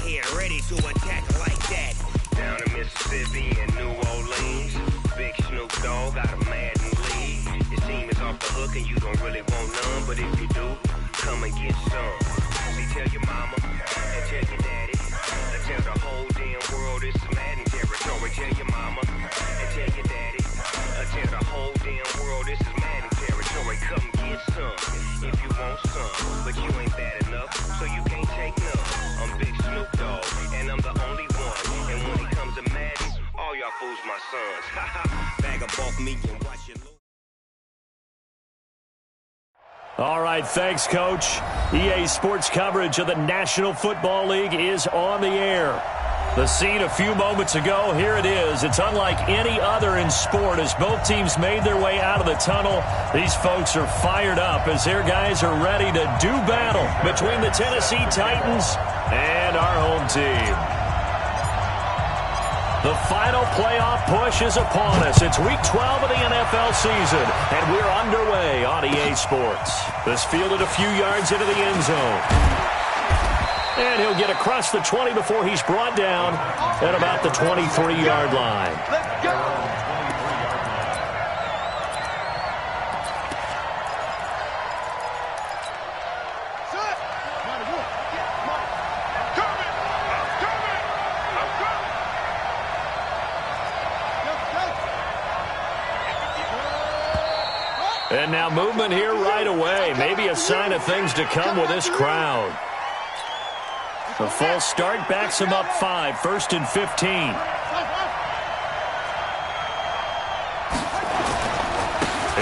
here, ready to attack like that. Down in Mississippi and New Orleans, Big Snoop Dogg got a Madden lead. Your team is off the hook and you don't really want none, but if you do, come and get some. See, tell your mama and tell your daddy, and tell the whole damn world it's Madden territory. Tell your mama and tell your daddy, and tell the whole damn world this is Madden territory. Come get some if you want some, but you ain't bad enough, so you can't take none. I'm Big Snoop Dogg, and I'm the only one. And when it comes to Madden, all y'all fools my sons. Bag of bulk me and watch your. All right, thanks, Coach. EA Sports coverage of the National Football League is on the air. The scene a few moments ago, here it is. It's unlike any other in sport as both teams made their way out of the tunnel. These folks are fired up as their guys are ready to do battle between the Tennessee Titans and our home team. The final playoff push is upon us. It's Week 12 of the NFL season, and we're underway on EA Sports. This fielded a few yards into the end zone. And he'll get across the 20 before he's brought down at about the 23-yard line. Let's go! And now movement here right away. Maybe a sign of things to come with this crowd. The false start backs him up 5, 1st and 15.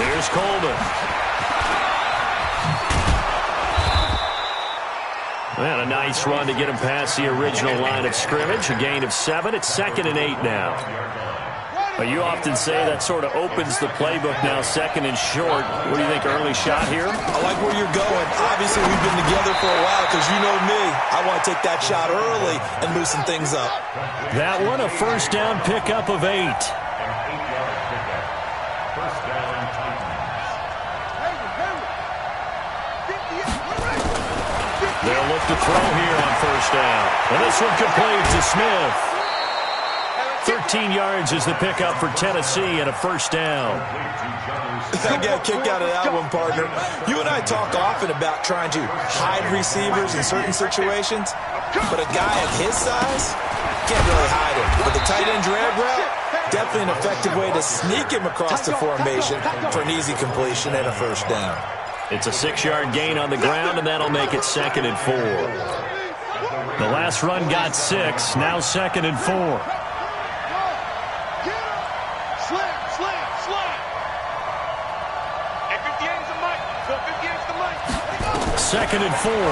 Here's Coleman. And a nice run to get him past the original line of scrimmage. A gain of 7. It's 2nd and 8 now. Well, you often say that sort of opens the playbook now, 2nd and short. What do you think, early shot here? I like where you're going. Obviously, we've been together for a while because you know me. I want to take that shot early and loosen things up. That one, a first down pickup of 8. They'll look to throw here on first down. And this one complete to Smith. 13 yards is the pickup for Tennessee and a first down. I got a kick out of that one, partner. You and I talk often about trying to hide receivers in certain situations, but a guy of his size can't really hide him. But the tight end drag route, definitely an effective way to sneak him across the formation for an easy completion and a first down. It's a 6-yard gain on the ground, and that'll make it 2nd and 4. The last run got 6, now 2nd and 4. Second and 4. Nowhere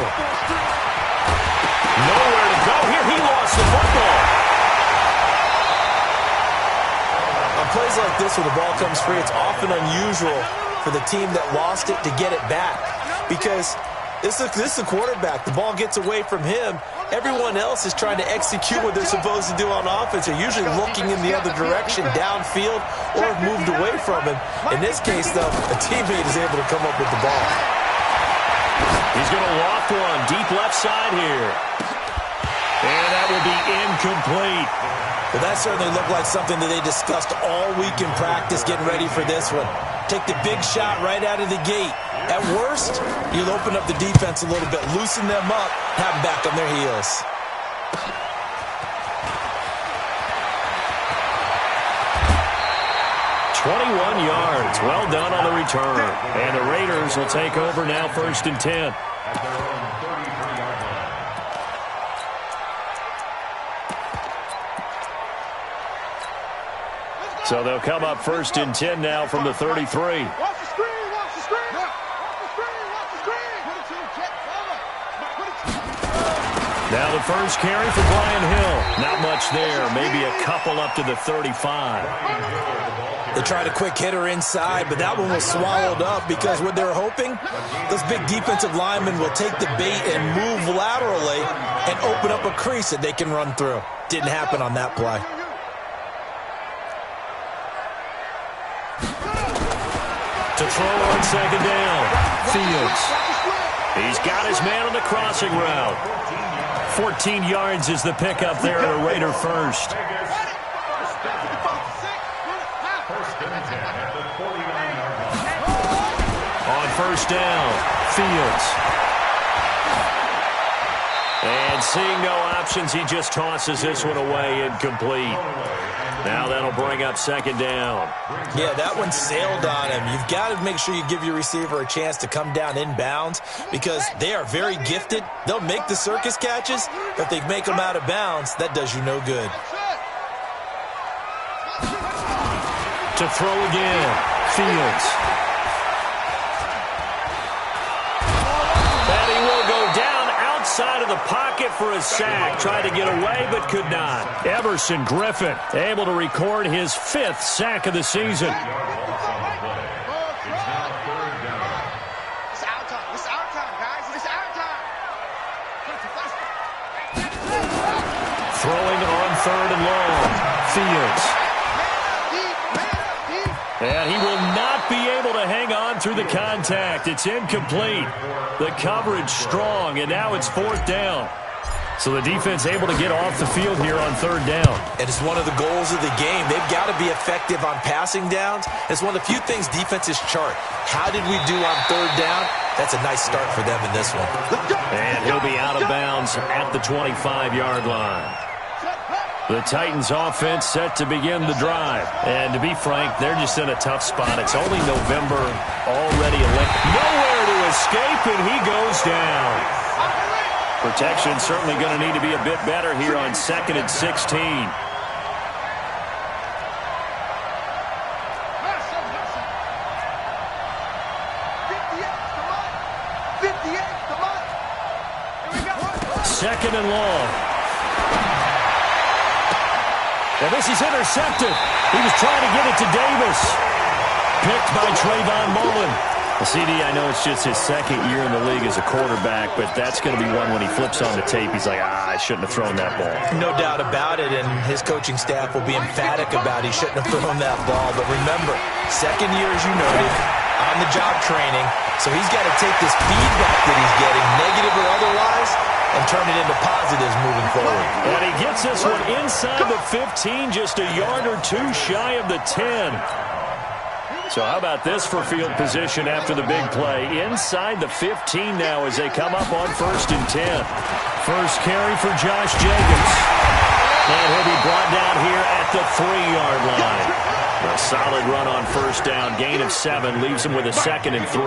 to go here. He lost the football. On plays like this where the ball comes free, it's often unusual for the team that lost it to get it back because this is the quarterback. The ball gets away from him. Everyone else is trying to execute what they're supposed to do on offense. They're usually looking in the other direction, downfield, or have moved away from him. In this case, though, a teammate is able to come up with the ball. He's going to loft one deep left side here. And that will be incomplete. Well, that certainly looked like something that they discussed all week in practice getting ready for this one. Take the big shot right out of the gate. At worst, you'll open up the defense a little bit, loosen them up, have them back on their heels. yards. Well done on the return. And the Raiders will take over now, 1st and 10. So they'll come up 1st and 10 now from the 33. Now the first carry for Brian Hill. Not much there. Maybe a couple up to the 35. They tried a quick hitter inside, but that one was swallowed up because what they're hoping, those big defensive linemen will take the bait and move laterally and open up a crease that they can run through. Didn't happen on that play. To throw on 2nd down. Fields. He's got his man on the crossing route. 14 yards is the pickup there at a Raider first. On first down, Fields. And seeing no options, he just tosses this one away incomplete. Now that'll bring up second down. Yeah, that one sailed on him. You've got to make sure you give your receiver a chance to come down inbounds because they are very gifted. They'll make the circus catches, but if they make them out of bounds, that does you no good. To throw again, Fields. And he will go down outside of the pocket for a sack. Tried to get away, but could not. Everson Griffin able to record his 5th sack of the season. It's our time. It's our time, guys. It's our time. Throwing on 3rd and long, Fields. And he will not be able to hang on through the contact. It's incomplete. The coverage strong, and now it's 4th down. So the defense able to get off the field here on 3rd down. And it's one of the goals of the game. They've got to be effective on passing downs. It's one of the few things defenses chart. How did we do on 3rd down? That's a nice start for them in this one. And he'll be out of bounds at the 25-yard line. The Titans offense set to begin the drive. And to be frank, they're just in a tough spot. It's only November, already nowhere to escape, and he goes down. Protection certainly going to need to be a bit better here on 2nd and 16. Second and long. And this is intercepted. He was trying to get it to Davis. Picked by Trayvon Mullen. The CD, I know it's just his 2nd year in the league as a quarterback, but that's going to be one when he flips on the tape. He's like, I shouldn't have thrown that ball. No doubt about it, and his coaching staff will be emphatic about he shouldn't have thrown that ball. But remember, 2nd year, as you noted, on-the-job training, so he's got to take this feedback that he's getting, negative or otherwise, and turn it into positives moving forward. And he gets this one inside the 15, just a yard or two shy of the 10. So how about this for field position after the big play? Inside the 15 now as they come up on 1st and 10. First carry for Josh Jacobs. And he'll be brought down here at the 3-yard line. A solid run on 1st down. Gain of 7 leaves him with a 2nd and 3.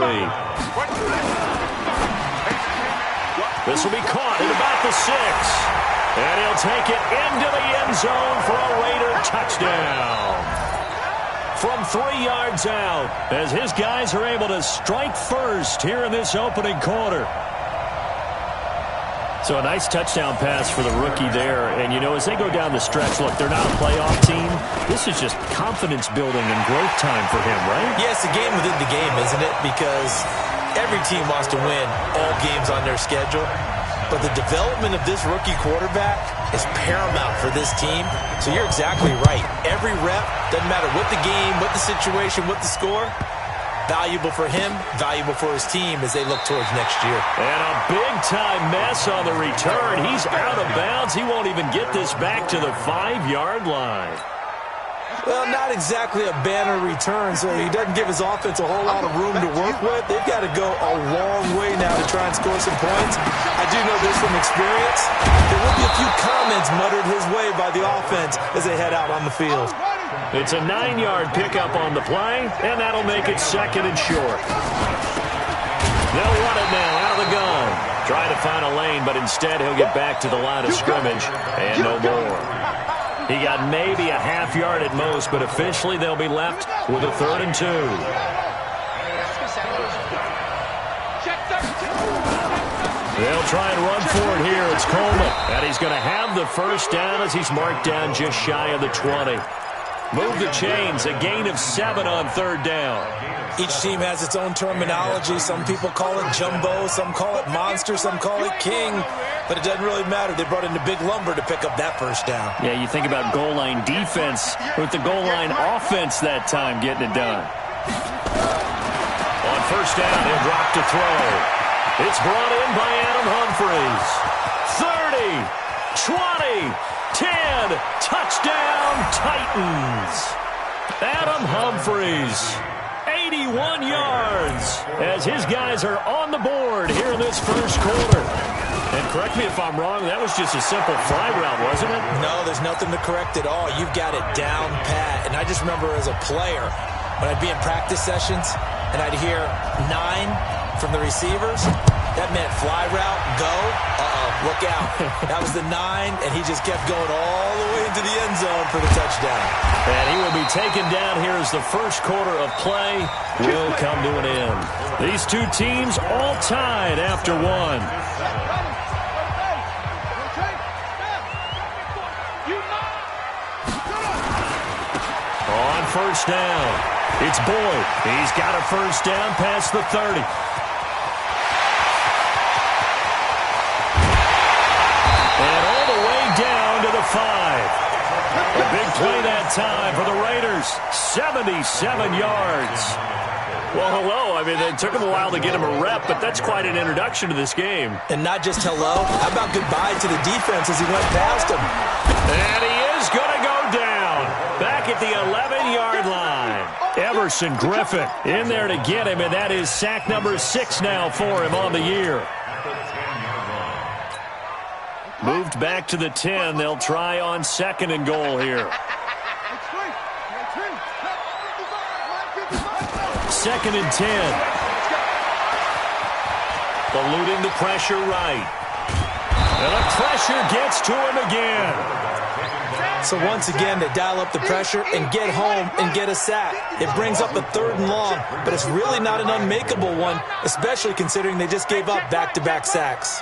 This will be caught at about the 6. And he'll take it into the end zone for a Raider touchdown. From 3 yards out, as his guys are able to strike first here in this opening quarter. So a nice touchdown pass for the rookie there. And, you know, as they go down the stretch, look, they're not a playoff team. This is just confidence building and growth time for him, right? Yeah, it's a game within the game, isn't it? Because every team wants to win all games on their schedule. But the development of this rookie quarterback is paramount for this team. So you're exactly right. Every rep, doesn't matter what the game, what the situation, what the score, valuable for him, valuable for his team as they look towards next year. And a big-time mess on the return. He's out of bounds. He won't even get this back to the 5-yard line. Well, not exactly a banner return, so he doesn't give his offense a whole lot of room to work with. They've got to go a long way now to try and score some points. I do know this from experience. There will be a few comments muttered his way by the offense as they head out on the field. It's a 9-yard pickup on the play, and that'll make it 2nd and short. They'll run it now out of the gun. Trying to find a lane, but instead he'll get back to the line of scrimmage and no more. He got maybe a half yard at most, but officially they'll be left with a 3rd and 2. They'll try and run for it here. It's Coleman. And he's going to have the first down as he's marked down just shy of the 20. Move the chains. A gain of 7 on 3rd down. Each team has its own terminology. Some people call it jumbo, some call it monster, some call it king. But it doesn't really matter. They brought in the big lumber to pick up that first down. Yeah, you think about goal line defense with the goal line offense that time getting it done. On 1st down, he'll drop to throw. It's brought in by Adam Humphries. 30, 20, 10, touchdown Titans. Adam Humphries, 81 yards, as his guys are on the board here in this first quarter. And correct me if I'm wrong, that was just a simple fly route, wasn't it? No, there's nothing to correct at all. You've got it down pat. And I just remember as a player, when I'd be in practice sessions and I'd hear 9 from the receivers, that meant fly route, go, look out. That was the 9, and he just kept going all the way into the end zone for the touchdown. And he will be taken down here as the first quarter of play will come to an end. These two teams all tied after one. On first down, it's Boyd. He's got a first down past the 30. And all the way down to the 5. A big play that time for the Raiders. 77 yards. Well, hello. I mean, it took him a while to get him a rep, but that's quite an introduction to this game. And not just hello. How about goodbye to the defense as he went past him? And he is going to go down. Back at the 11-yard line. Everson Griffin in there to get him, and that is sack number 6 now for him on the year. Moved back to the 10. They'll try on 2nd and goal here. 2nd and 10. Eluding the pressure right. And the pressure gets to him again. So once again, they dial up the pressure and get home and get a sack. It brings up a 3rd and long, but it's really not an unmakeable one, especially considering they just gave up back-to-back sacks.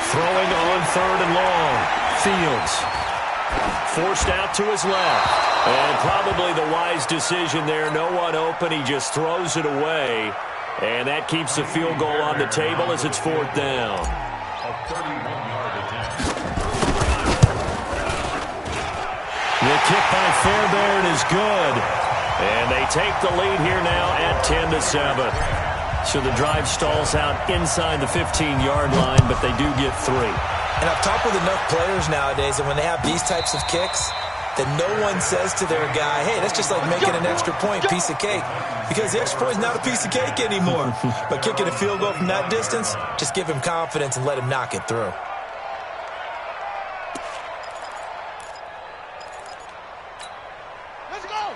Throwing on 3rd and long. Fields. Forced out to his left. And probably the wise decision there. No one open. He just throws it away. And that keeps the field goal on the table as it's 4th down. The kick by Fairbairn is good. And they take the lead here now at 10-7. So the drive stalls out inside the 15-yard line, but they do get 3. And I've talked with enough players nowadays, and when they have these types of kicks, that no one says to their guy, hey, that's just like making an extra point, piece of cake. Because the extra point is not a piece of cake anymore. But kicking a field goal from that distance, just give him confidence and let him knock it through.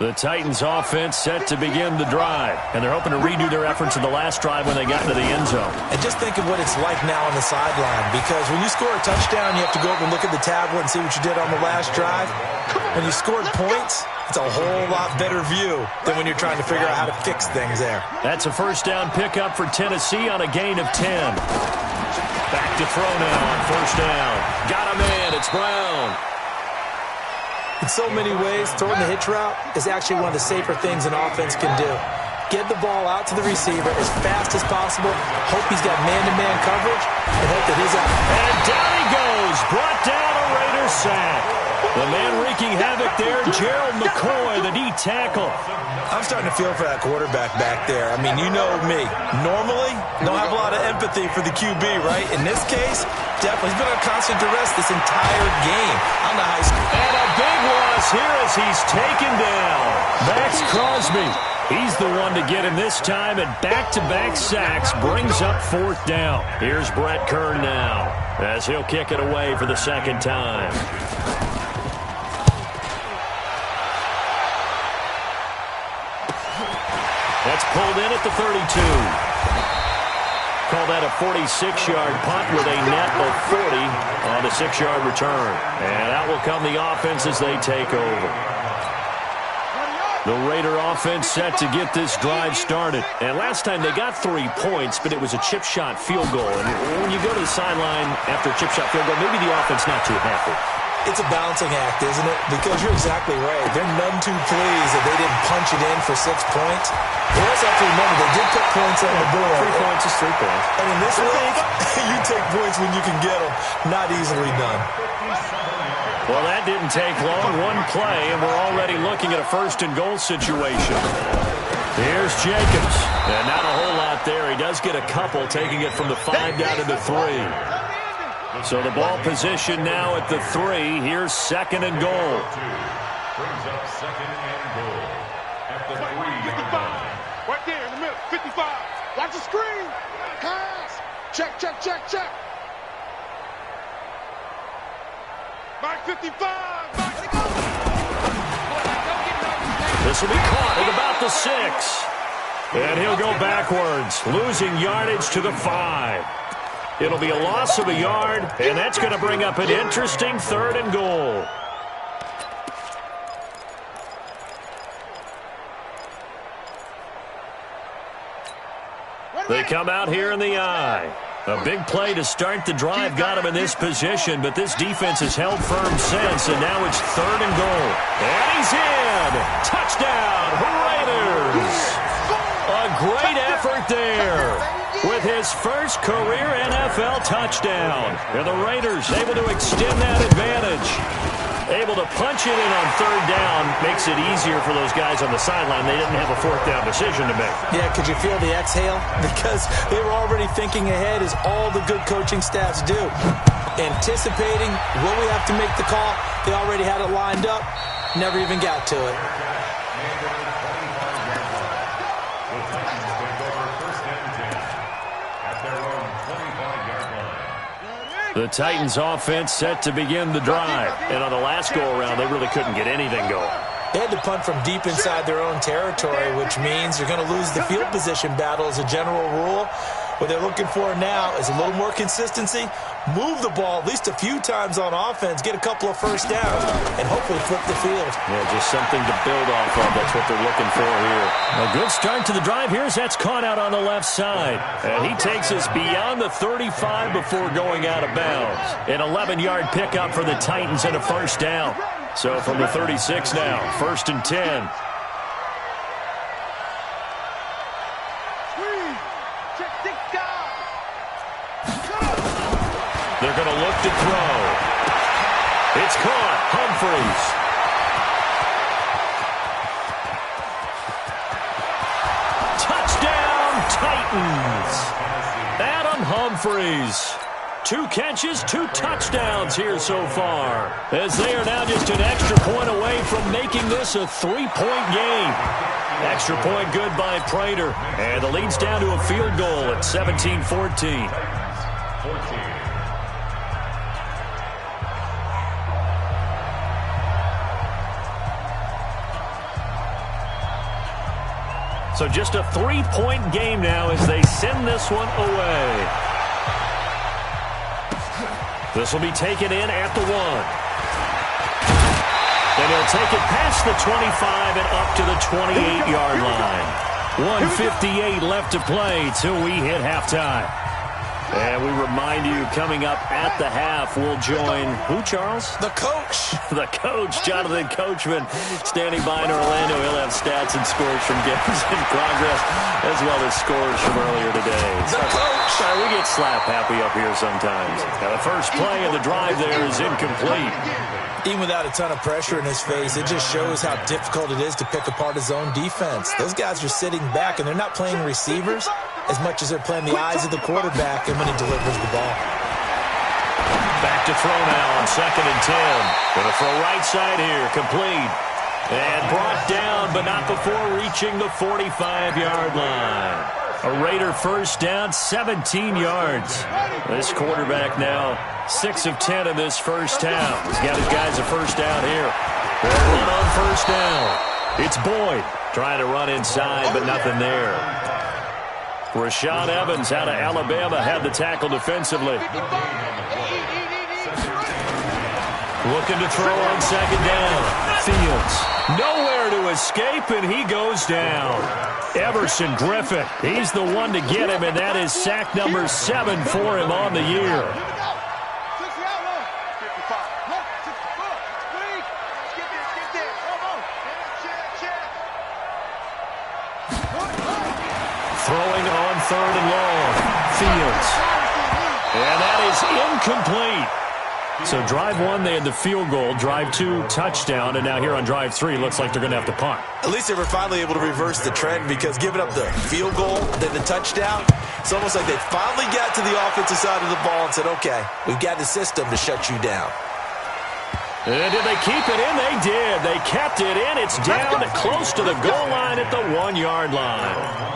The Titans offense set to begin the drive. And they're hoping to redo their efforts in the last drive when they got into the end zone. And just think of what it's like now on the sideline. Because when you score a touchdown, you have to go over and look at the tablet and see what you did on the last drive. When you scored points, it's a whole lot better view than when you're trying to figure out how to fix things there. That's a first down pickup for Tennessee on a gain of 10. Back to throw now on first down. Got a man. It's Brown. In so many ways, throwing the hitch route is actually one of the safer things an offense can do. Get the ball out to the receiver as fast as possible, hope he's got man-to-man coverage, and hope that his out. And down he goes. Brought down a Raiders sack. The man wreaking havoc there, Gerald McCoy, the D tackle. I'm starting to feel for that quarterback back there. I mean, you know me. Normally, don't have a lot of empathy for the QB, right? In this case, definitely. He's been under constant duress this entire game on the high school. And a big loss here as he's taken down. Max Crosby. He's the one to get him this time, and back-to-back sacks brings up 4th down. Here's Brett Kern now as he'll kick it away for the 2nd time. That's pulled in at the 32. Call that a 46-yard punt with a net of 40 on a 6-yard return. And out will come the offense as they take over. The Raider offense set to get this drive started. And last time they got 3 points, but it was a chip shot field goal. And when you go to the sideline after a chip shot field goal, maybe the offense not too happy. It's a balancing act, isn't it? Because you're exactly right. They're none too pleased that they didn't punch it in for 6 points. You also have to remember they did put points on the board. 3 points is 3 points. And in this league, you take points when you can get them. Not easily done. Well, that didn't take long. One play, and we're already looking at a 1st and goal situation. Here's Jacobs. And not a whole lot there. He does get a couple, taking it from the 5 down to the 3. So the ball position now at the 3. Here's second and goal. Brings up second and goal at the 3-yard line. Right there in the middle, 55. Watch the screen. Pass. Check, check, check, check. Back 55. Back to go. This will be caught at about the 6. And he'll go backwards, losing yardage to the 5. It'll be a loss of a yard, and that's going to bring up an interesting 3rd and goal. They come out here in the eye. A big play to start the drive got him in this position, but this defense has held firm since, and now it's 3rd and goal. And he's in! Touchdown, Raiders! A great effort there with his first career NFL touchdown. And the Raiders able to extend that advantage. Able to punch it in on 3rd down makes it easier for those guys on the sideline. They didn't have a 4th down decision to make. Yeah, could you feel the exhale? Because they were already thinking ahead, as all the good coaching staffs do. Anticipating, will we have to make the call? They already had it lined up. Never even got to it. The Titans offense set to begin the drive. And on the last go-around, they really couldn't get anything going. They had to punt from deep inside their own territory, which means you're going to lose the field position battle as a general rule. What they're looking for now is a little more consistency, move the ball at least a few times on offense, get a couple of first downs, and hopefully flip the field. Yeah, just something to build off of. That's what they're looking for here. A good start to the drive here as that's caught out on the left side. And he takes us beyond the 35 before going out of bounds. An 11-yard pickup for the Titans and a first down. So from the 36 now, 1st and 10. They're going to look to throw. It's caught. Humphreys. Touchdown, Titans. Adam Humphreys. 2 catches, 2 touchdowns here so far, as they are now just an extra point away from making this a 3-point game. Extra point good by Prater, and the lead's down to a field goal at 17-14. So just a 3-point game now as they send this one away. This will be taken in at the 1. And he'll take it past the 25 and up to the 28-yard line. 1:58 left to play till we hit halftime. And we remind you, coming up at the half, we'll join who, Charles? The coach. The coach, Jonathan Coachman, standing by in Orlando. He'll have stats and scores from games in progress, as well as scores from earlier today. The coach. Sorry, we get slap happy up here sometimes. Now, the first play of the drive there is incomplete. Even without a ton of pressure in his face, it just shows how difficult it is to pick apart his own defense. Those guys are sitting back, and they're not playing receivers as much as they're playing the eyes of the quarterback and when he delivers the ball. Back to throw now on 2nd and 10. Going to throw right side here, complete. And brought down, but not before reaching the 45-yard line. A Raider first down, 17 yards. This quarterback now 6 of 10 in this first half. He's got his guys a first down here. One on first down. It's Boyd trying to run inside, but nothing there. Rashaan Evans out of Alabama had the tackle defensively. Looking to throw on 2nd down. Fields nowhere to escape, and he goes down. Everson Griffin, he's the one to get him, and that is sack number 7 for him on the year. Throwing on 3rd and long. Fields. And that is incomplete. So drive 1, they had the field goal. Drive 2, touchdown. And now here on drive 3, looks like they're going to have to punt. At least they were finally able to reverse the trend, because giving up the field goal, then the touchdown, it's almost like they finally got to the offensive side of the ball and said, okay, we've got the system to shut you down. And did they keep it in? They did. They kept it in. It's down close to the goal line at the 1-yard line.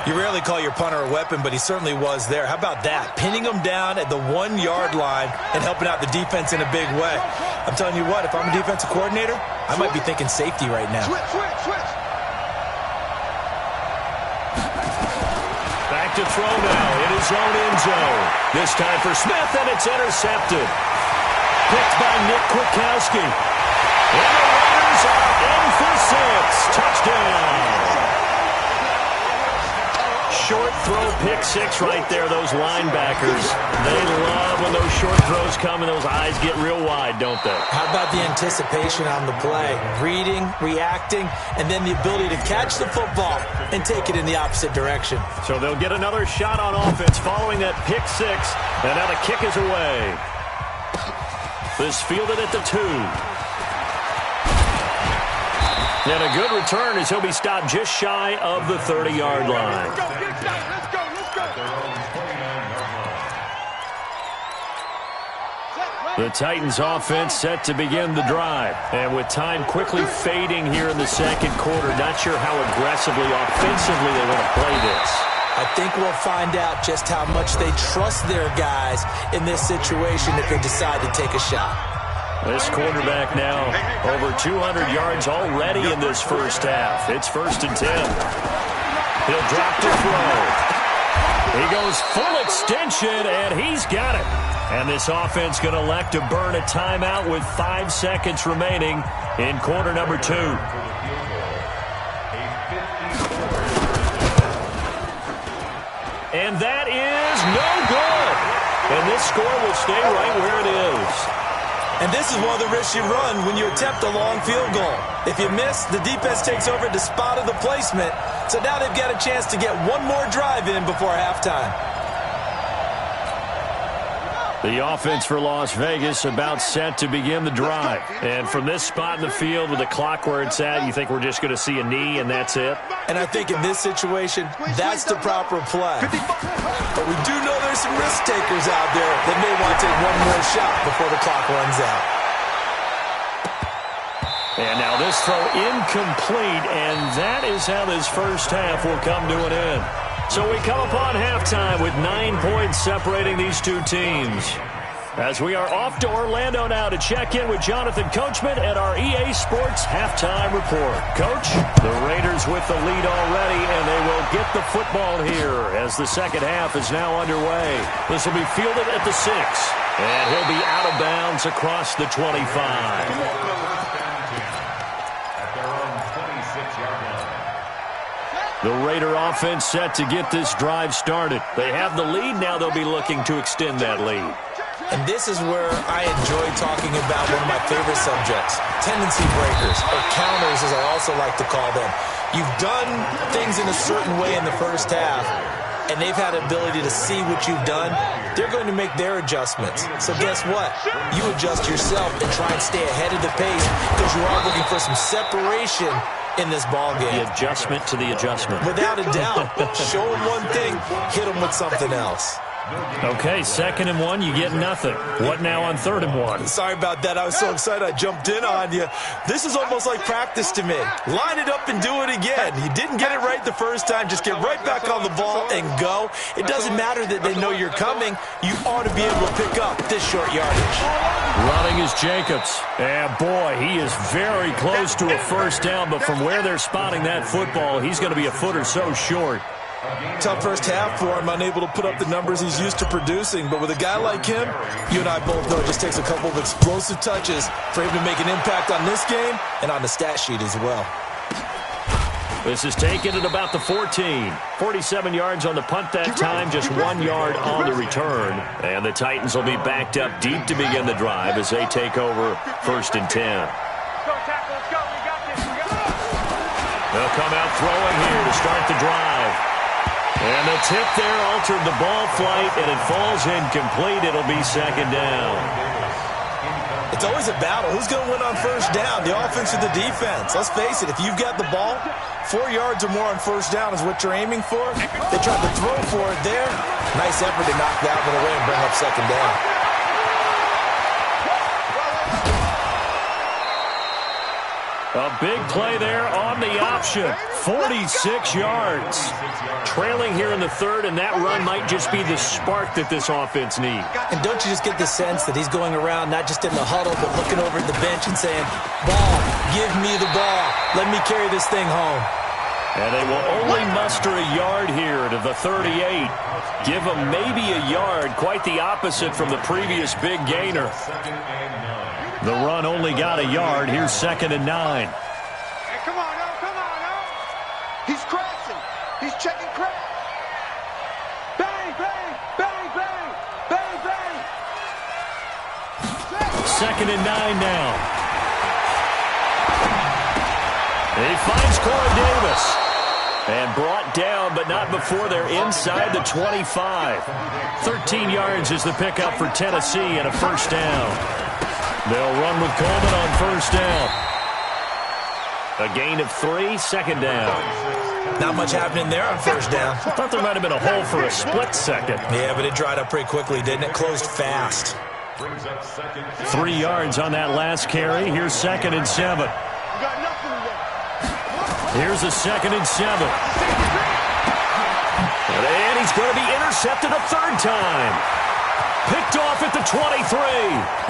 You rarely call your punter a weapon, but he certainly was there. How about that? Pinning him down at the 1-yard line and helping out the defense in a big way. I'm telling you what, if I'm a defensive coordinator, I might be thinking safety right now. Switch. Back to throw now in his own end zone. This time for Smith, and it's intercepted. Picked by Nick Kwiatkowski. And the Raiders are in for 6. Touchdown. Short throw, pick 6 right there, those linebackers. They love when those short throws come and those eyes get real wide, don't they? How about the anticipation on the play? Reading, reacting, and then the ability to catch the football and take it in the opposite direction. So they'll get another shot on offense following that pick 6, and now the kick is away. This fielded at the 2. And a good return as he'll be stopped just shy of the 30-yard line. Let's go. The Titans offense set to begin the drive. And with time quickly fading here in the second quarter, not sure how aggressively, offensively they want to play this. I think we'll find out just how much they trust their guys in this situation if they decide to take a shot. This quarterback now over 200 yards already in this first half. It's 1st and 10. He'll drop to throw. He goes full extension, and he's got it. And this offense going to elect to burn a timeout with 5 seconds remaining in quarter number 2. And that is no good. And this score will stay right where it is. And this is one of the risks you run when you attempt a long field goal. If you miss, the defense takes over at the spot of the placement. So now they've got a chance to get one more drive in before halftime. The offense for Las Vegas about set to begin the drive. And from this spot in the field with the clock where it's at, you think we're just going to see a knee and that's it? And I think in this situation, that's the proper play. But we do know there's some risk takers out there that may want to take one more shot before the clock runs out. And now this throw incomplete, and that is how this first half will come to an end. So we come upon halftime with 9 points separating these two teams. As we are off to Orlando now to check in with Jonathan Coachman at our EA Sports Halftime Report. Coach, the Raiders with the lead already, and they will get the football here as the second half is now underway. This will be fielded at the 6, and he'll be out of bounds across the 25. The Raider offense set to get this drive started. They have the lead. Now they'll be looking to extend that lead. And this is where I enjoy talking about one of my favorite subjects, tendency breakers, or counters as I also like to call them. You've done things in a certain way in the first half, and they've had the ability to see what you've done. They're going to make their adjustments. So guess what? You adjust yourself and try and stay ahead of the pace because you are looking for some separation in this ball game. The adjustment to the adjustment. Without a doubt. Show them one thing, hit them with something else. Okay, 2nd and 1, you get nothing. What now on 3rd and 1? Sorry about that. I was so excited I jumped in on you. This is almost like practice to me. Line it up and do it again. You didn't get it right the first time. Just get right back on the ball and go. It doesn't matter that they know you're coming. You ought to be able to pick up this short yardage. Running is Jacobs. And boy, he is very close to a first down, but from where they're spotting that football, he's going to be a foot or so short. Tough first half for him, unable to put up the numbers he's used to producing. But with a guy like him, you and I both know it just takes a couple of explosive touches for him to make an impact on this game and on the stat sheet as well. This is taken at about the 14. 47 yards on the punt that time, just 1 yard on the return. And the Titans will be backed up deep to begin the drive as they take over 1st and 10. They'll come out throwing here to start the drive. And the tip there altered the ball flight, and it falls incomplete. It'll be 2nd down. It's always a battle. Who's going to win on first down, the offense or the defense? Let's face it, if you've got the ball, 4 yards or more on first down is what you're aiming for. They tried to throw for it there. Nice effort to knock that one away and bring up second down. A big play there on the option. 46 yards. Trailing here in the third, and that run might just be the spark that this offense needs. And don't you just get the sense that he's going around not just in the huddle, but looking over at the bench and saying, ball, give me the ball. Let me carry this thing home. And they will only muster a yard here to the 38. Give them maybe a yard, quite the opposite from the previous big gainer. The run only got a yard. Here's 2nd and 9. Hey, come on, now, come on, now. He's crashing. He's checking crash. Bang, bang, bang, bang, bang, bang. 2nd and 9 now. He finds Corey Davis. And brought down, but not before they're inside the 25. 13 yards is the pickup for Tennessee and a first down. They'll run with Coleman on first down. A gain of 3, second down. Not much happening there on first down. I thought there might have been a hole for a split second. Yeah, but it dried up pretty quickly, didn't it? Closed fast. 3 yards on that last carry. Here's 2nd and 7. Here's a 2nd and 7. And he's going to be intercepted a third time. Picked off at the 23.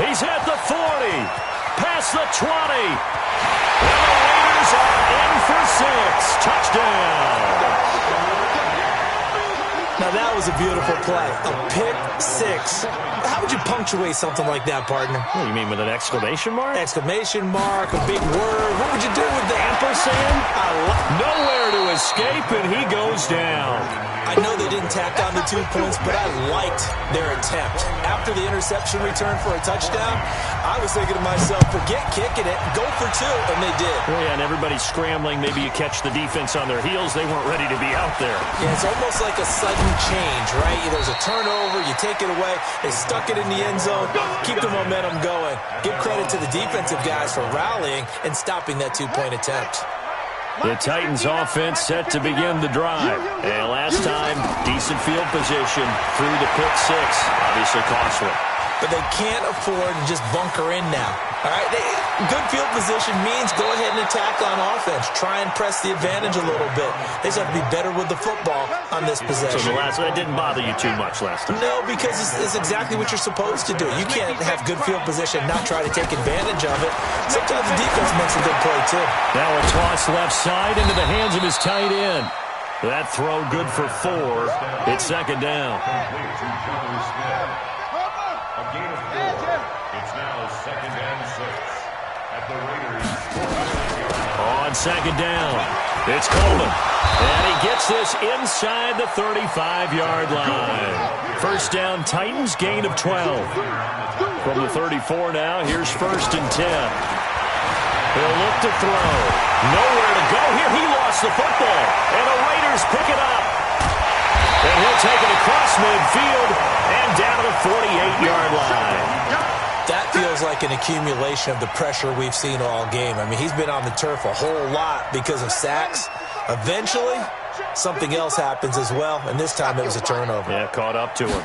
He's at the 40. Past the 20. And the Raiders are in for 6. Touchdown. Now that was a beautiful play. A pick 6. How would you punctuate something like that, partner? What do you mean, with an exclamation mark? Exclamation mark, a big word. What would you do with that? Ampersand? Nowhere to escape, and he goes down. I know they didn't tack on the 2 points, but I liked their attempt. After the interception return for a touchdown, I was thinking to myself, forget kicking it, go for 2, and they did. Well, yeah, and everybody's scrambling. Maybe you catch the defense on their heels. They weren't ready to be out there. Yeah, it's almost like a sudden change, right? There's a turnover, you take it away, they stuck it in the end zone, keep the momentum going. Give credit to the defensive guys for rallying and stopping that 2-point attempt. The Titans offense set to begin the drive. And last time, decent field position through the pick 6. Obviously costly. But they can't afford to just bunker in now. All right, good field position means go ahead and attack on offense. Try and press the advantage a little bit. They just have to be better with the football on this possession. So that didn't bother you too much last time? No, because it's exactly what you're supposed to do. You can't have good field position and not try to take advantage of it. Sometimes the defense makes a good play, too. Now a toss left side into the hands of his tight end. That throw good for 4. It's second down. A gain of 4. It's now 2nd and 6. At the Raiders' 4. On second down, it's Coleman. And he gets this inside the 35-yard line. First down, Titans, gain of 12. From the 34 now, here's 1st and 10. He'll look to throw. Nowhere to go here. He lost the football. And the Raiders pick it up. And he'll take it across midfield and down to the 48-yard line. That feels like an accumulation of the pressure we've seen all game. I mean, he's been on the turf a whole lot because of sacks. Eventually, something else happens as well, and this time it was a turnover. Yeah, caught up to him.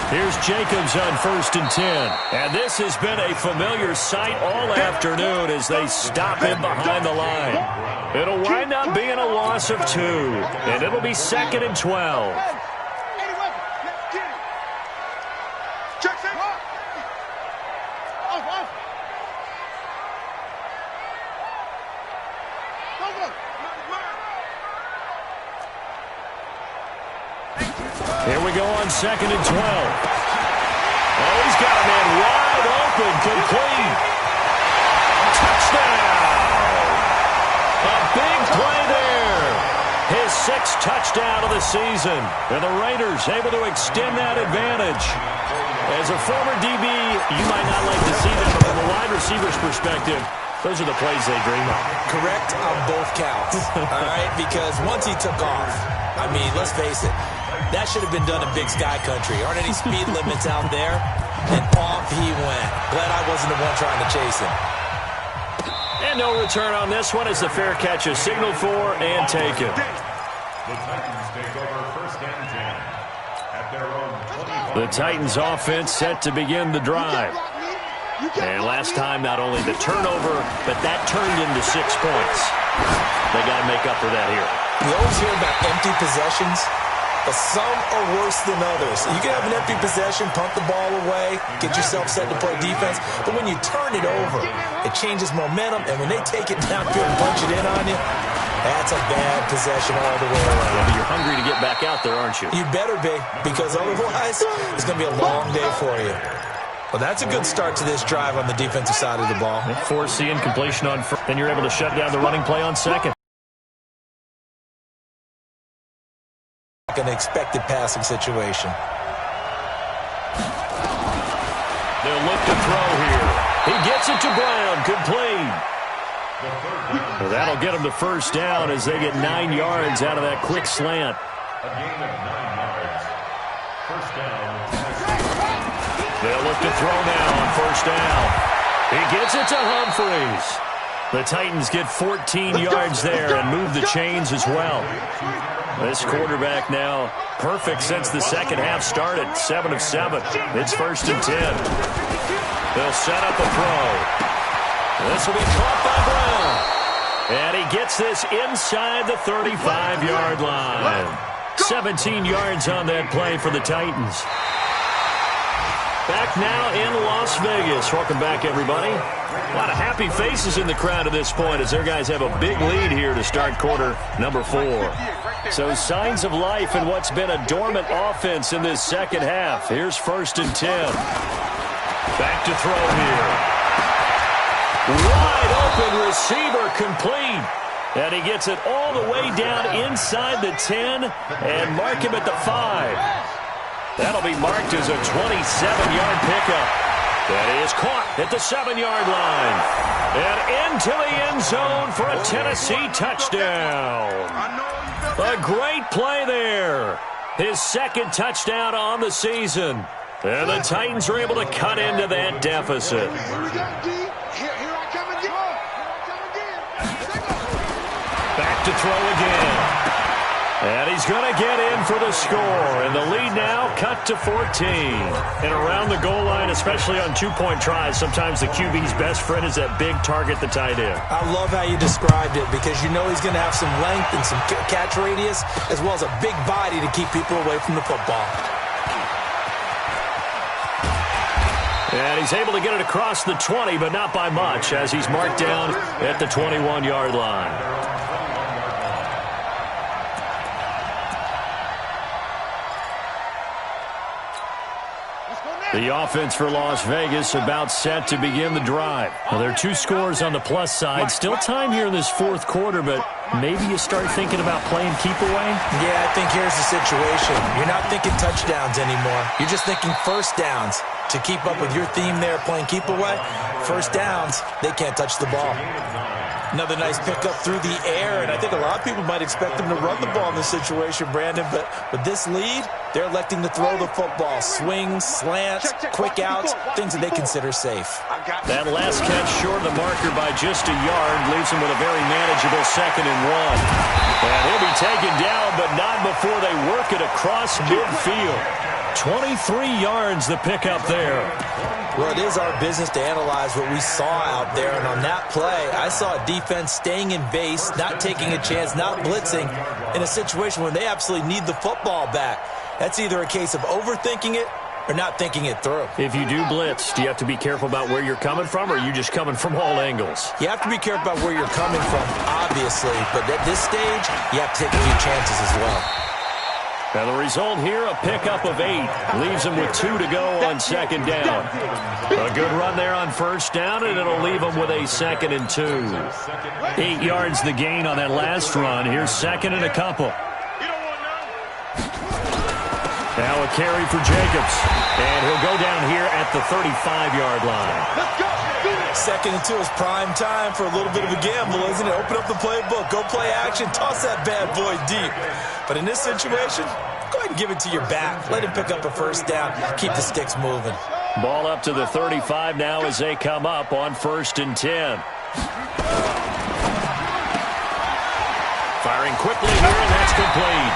Here's Jacobs on 1st and 10. And this has been a familiar sight all afternoon as they stop him behind the line. It'll wind up being a loss of 2, and it'll be 2nd and 12. Here we go on 2nd and 12. Oh, he's got a man wide open, complete. Touchdown! A big play there. His 6th touchdown of the season. And the Raiders able to extend that advantage. As a former DB, you might not like to see that, but from a wide receiver's perspective, those are the plays they dream of. Correct on both counts, all right? Because once he took off, I mean, let's face it, that should have been done in Big Sky Country. Aren't any speed limits out there? And off he went. Glad I wasn't the one trying to chase him. And no return on this one as the fair catch is signaled for and taken. The Titans take over first and 10 at their own 25. The Titans offense set to begin the drive. And last time, not only the turnover, but that turned into 6 points. They got to make up for that here. We always hear about empty possessions, but some are worse than others. You can have an empty possession, punt the ball away, get yourself set to play defense, but when you turn it over, it changes momentum, and when they take it downfield and punch it in on you, that's a bad possession all the way around. Well, but you're hungry to get back out there, aren't you? You better be, because otherwise, it's going to be a long day for you. Well, that's a good start to this drive on the defensive side of the ball. Force the incompletion on first, and you're able to shut down the running play on second. An expected passing situation. They'll look to throw here. He gets it to Brown, complete. Well, that'll get them the first down as they get 9 yards out of that quick slant. A gain of 9 yards. First down. They'll look to throw now on first down. He gets it to Humphreys. The Titans get 14 yards there and move the chains as well. This quarterback now perfect since the second half started. 7 of 7. It's first and 10. They'll set up a throw. This will be caught by Brown. And he gets this inside the 35-yard line. 17 yards on that play for the Titans. Back now in Las Vegas. Welcome back, everybody. A lot of happy faces in the crowd at this point as their guys have a big lead here to start quarter number 4. So signs of life in what's been a dormant offense in this second half. Here's first and 10. Back to throw here. Wide open receiver complete. And he gets it all the way down inside the 10 and mark him at the 5. That'll be marked as a 27-yard pickup. That is caught at the 7-yard line. And into the end zone for a Tennessee touchdown. A great play there. His second touchdown on the season. And the Titans are able to cut into that deficit. Back to throw again. And he's going to get in for the score. And the lead now cut to 14. And around the goal line, especially on two-point tries, sometimes the QB's best friend is that big target, the tight end. I love how you described it because you know he's going to have some length and some catch radius as well as a big body to keep people away from the football. And he's able to get it across the 20, but not by much as he's marked down at the 21-yard line. The offense for Las Vegas about set to begin the drive. Well, there are 2 scores on the plus side. Still time here in this fourth quarter, but maybe you start thinking about playing keep away? Yeah, I think here's the situation. You're not thinking touchdowns anymore. You're just thinking first downs. To keep up with your theme there, playing keep away, first downs, they can't touch the ball. Another nice pickup through the air, and I think a lot of people might expect them to run the ball in this situation, Brandon, but with this lead, they're electing to throw the football. Swings, slants, quick outs, things that they consider safe. That last catch short of the marker by just a yard leaves him with a very manageable 2nd and 1. And he'll be taken down, but not before they work it across midfield. 23 yards the pickup there. Well, it is our business to analyze what we saw out there, and on that play, I saw a defense staying in base, not taking a chance, not blitzing, in a situation where they absolutely need the football back. That's either a case of overthinking it or not thinking it through. If you do blitz, do you have to be careful about where you're coming from, or are you just coming from all angles? You have to be careful about where you're coming from, obviously, but at this stage, you have to take a few chances as well. Now the result here, a pickup of 8. Leaves him with 2 to go on 2nd down. A good run there on 1st down, and it'll leave him with a 2nd and 2. 8 yards the gain on that last run. Here's 2nd and a couple. Now a carry for Jacobs. And he'll go down here at the 35-yard line. 2nd and 2 is prime time for a little bit of a gamble, isn't it? Open up the playbook, go play action, toss that bad boy deep. But in this situation, go ahead and give it to your back. Let him pick up a 1st down, keep the sticks moving. Ball up to the 35 now as they come up on 1st and 10. Firing quickly here, and that's complete.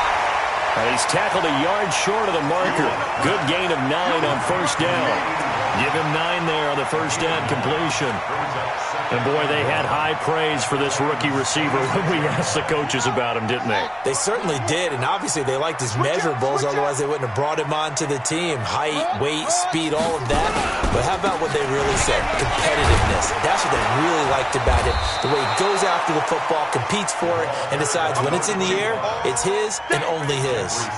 And he's tackled a yard short of the marker. Good gain of 9 on 1st down. Give him 9 there on the 1st down completion. And, boy, they had high praise for this rookie receiver when we asked the coaches about him, didn't they? They certainly did, and obviously they liked his measurables, otherwise they wouldn't have brought him onto the team. Height, weight, speed, all of that. But how about what they really said? Competitiveness. That's what they really liked about him. The way he goes after the football, competes for it, and decides when it's in the air, it's his and only his.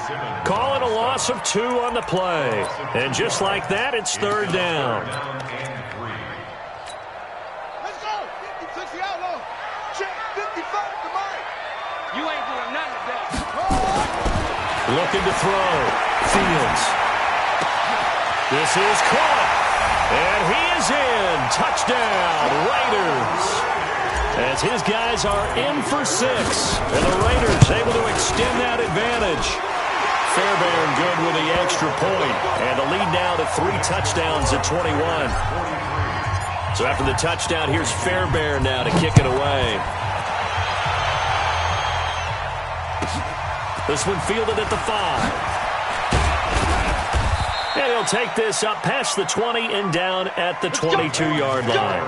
Calling a loss of 2 on the play. And just like that, it's 3rd down. Let's go. 50-60 outlaw. Check 55 to Mike. You ain't doing nothing today. Looking to throw. Fields. This is caught. And he is in. Touchdown, Raiders. As his guys are in for 6. And the Raiders able to extend that advantage. Fairbairn good with the extra point. And the lead now to 3 touchdowns at 21. So after the touchdown, here's Fairbairn now to kick it away. This one fielded at the 5. And he'll take this up past the 20 and down at the 22-yard line.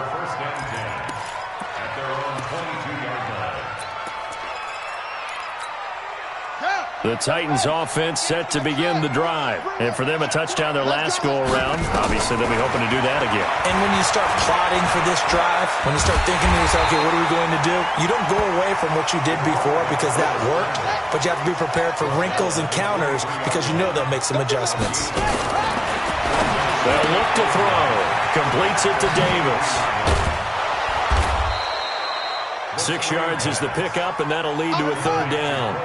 The Titans offense set to begin the drive. And for them, a touchdown their last go-around. Obviously, they'll be hoping to do that again. And when you start plotting for this drive, when you start thinking to yourself, okay, what are we going to do? You don't go away from what you did before because that worked, but you have to be prepared for wrinkles and counters because you know they'll make some adjustments. They'll look to throw. Completes it to Davis. 6 yards is the pickup, and that'll lead to a 3rd down.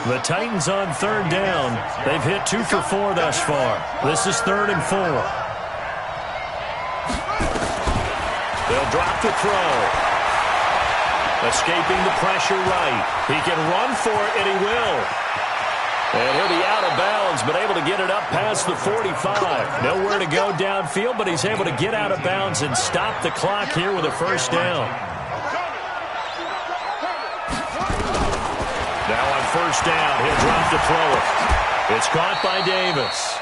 The Titans on 3rd down. They've hit 2 for 4 thus far. This is 3rd and 4. They'll drop the throw. Escaping the pressure right. He can run for it, and he will. And he'll be out of bounds, but able to get it up past the 45. Nowhere to go downfield, but he's able to get out of bounds and stop the clock here with a 1st down. Now on 1st down, he'll drop to throw it. It's caught by Davis.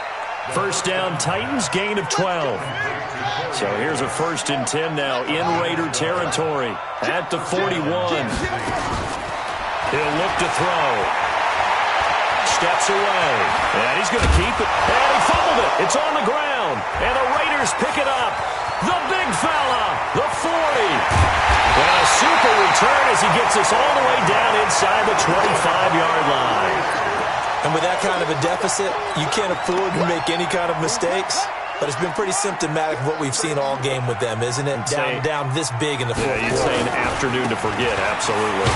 1st down, Titans, gain of 12. So here's a 1st and 10 now in Raider territory at the 41. He'll look to throw. Steps away. And he's going to keep it. And he fumbled it. It's on the ground. And the Raiders pick it up. The big fella, the 40. And a super return as he gets us all the way down inside the 25-yard line. And with that kind of a deficit, you can't afford to make any kind of mistakes. But it's been pretty symptomatic of what we've seen all game with them, isn't it? Down this big in the fourth quarter. You'd say an afternoon to forget, absolutely.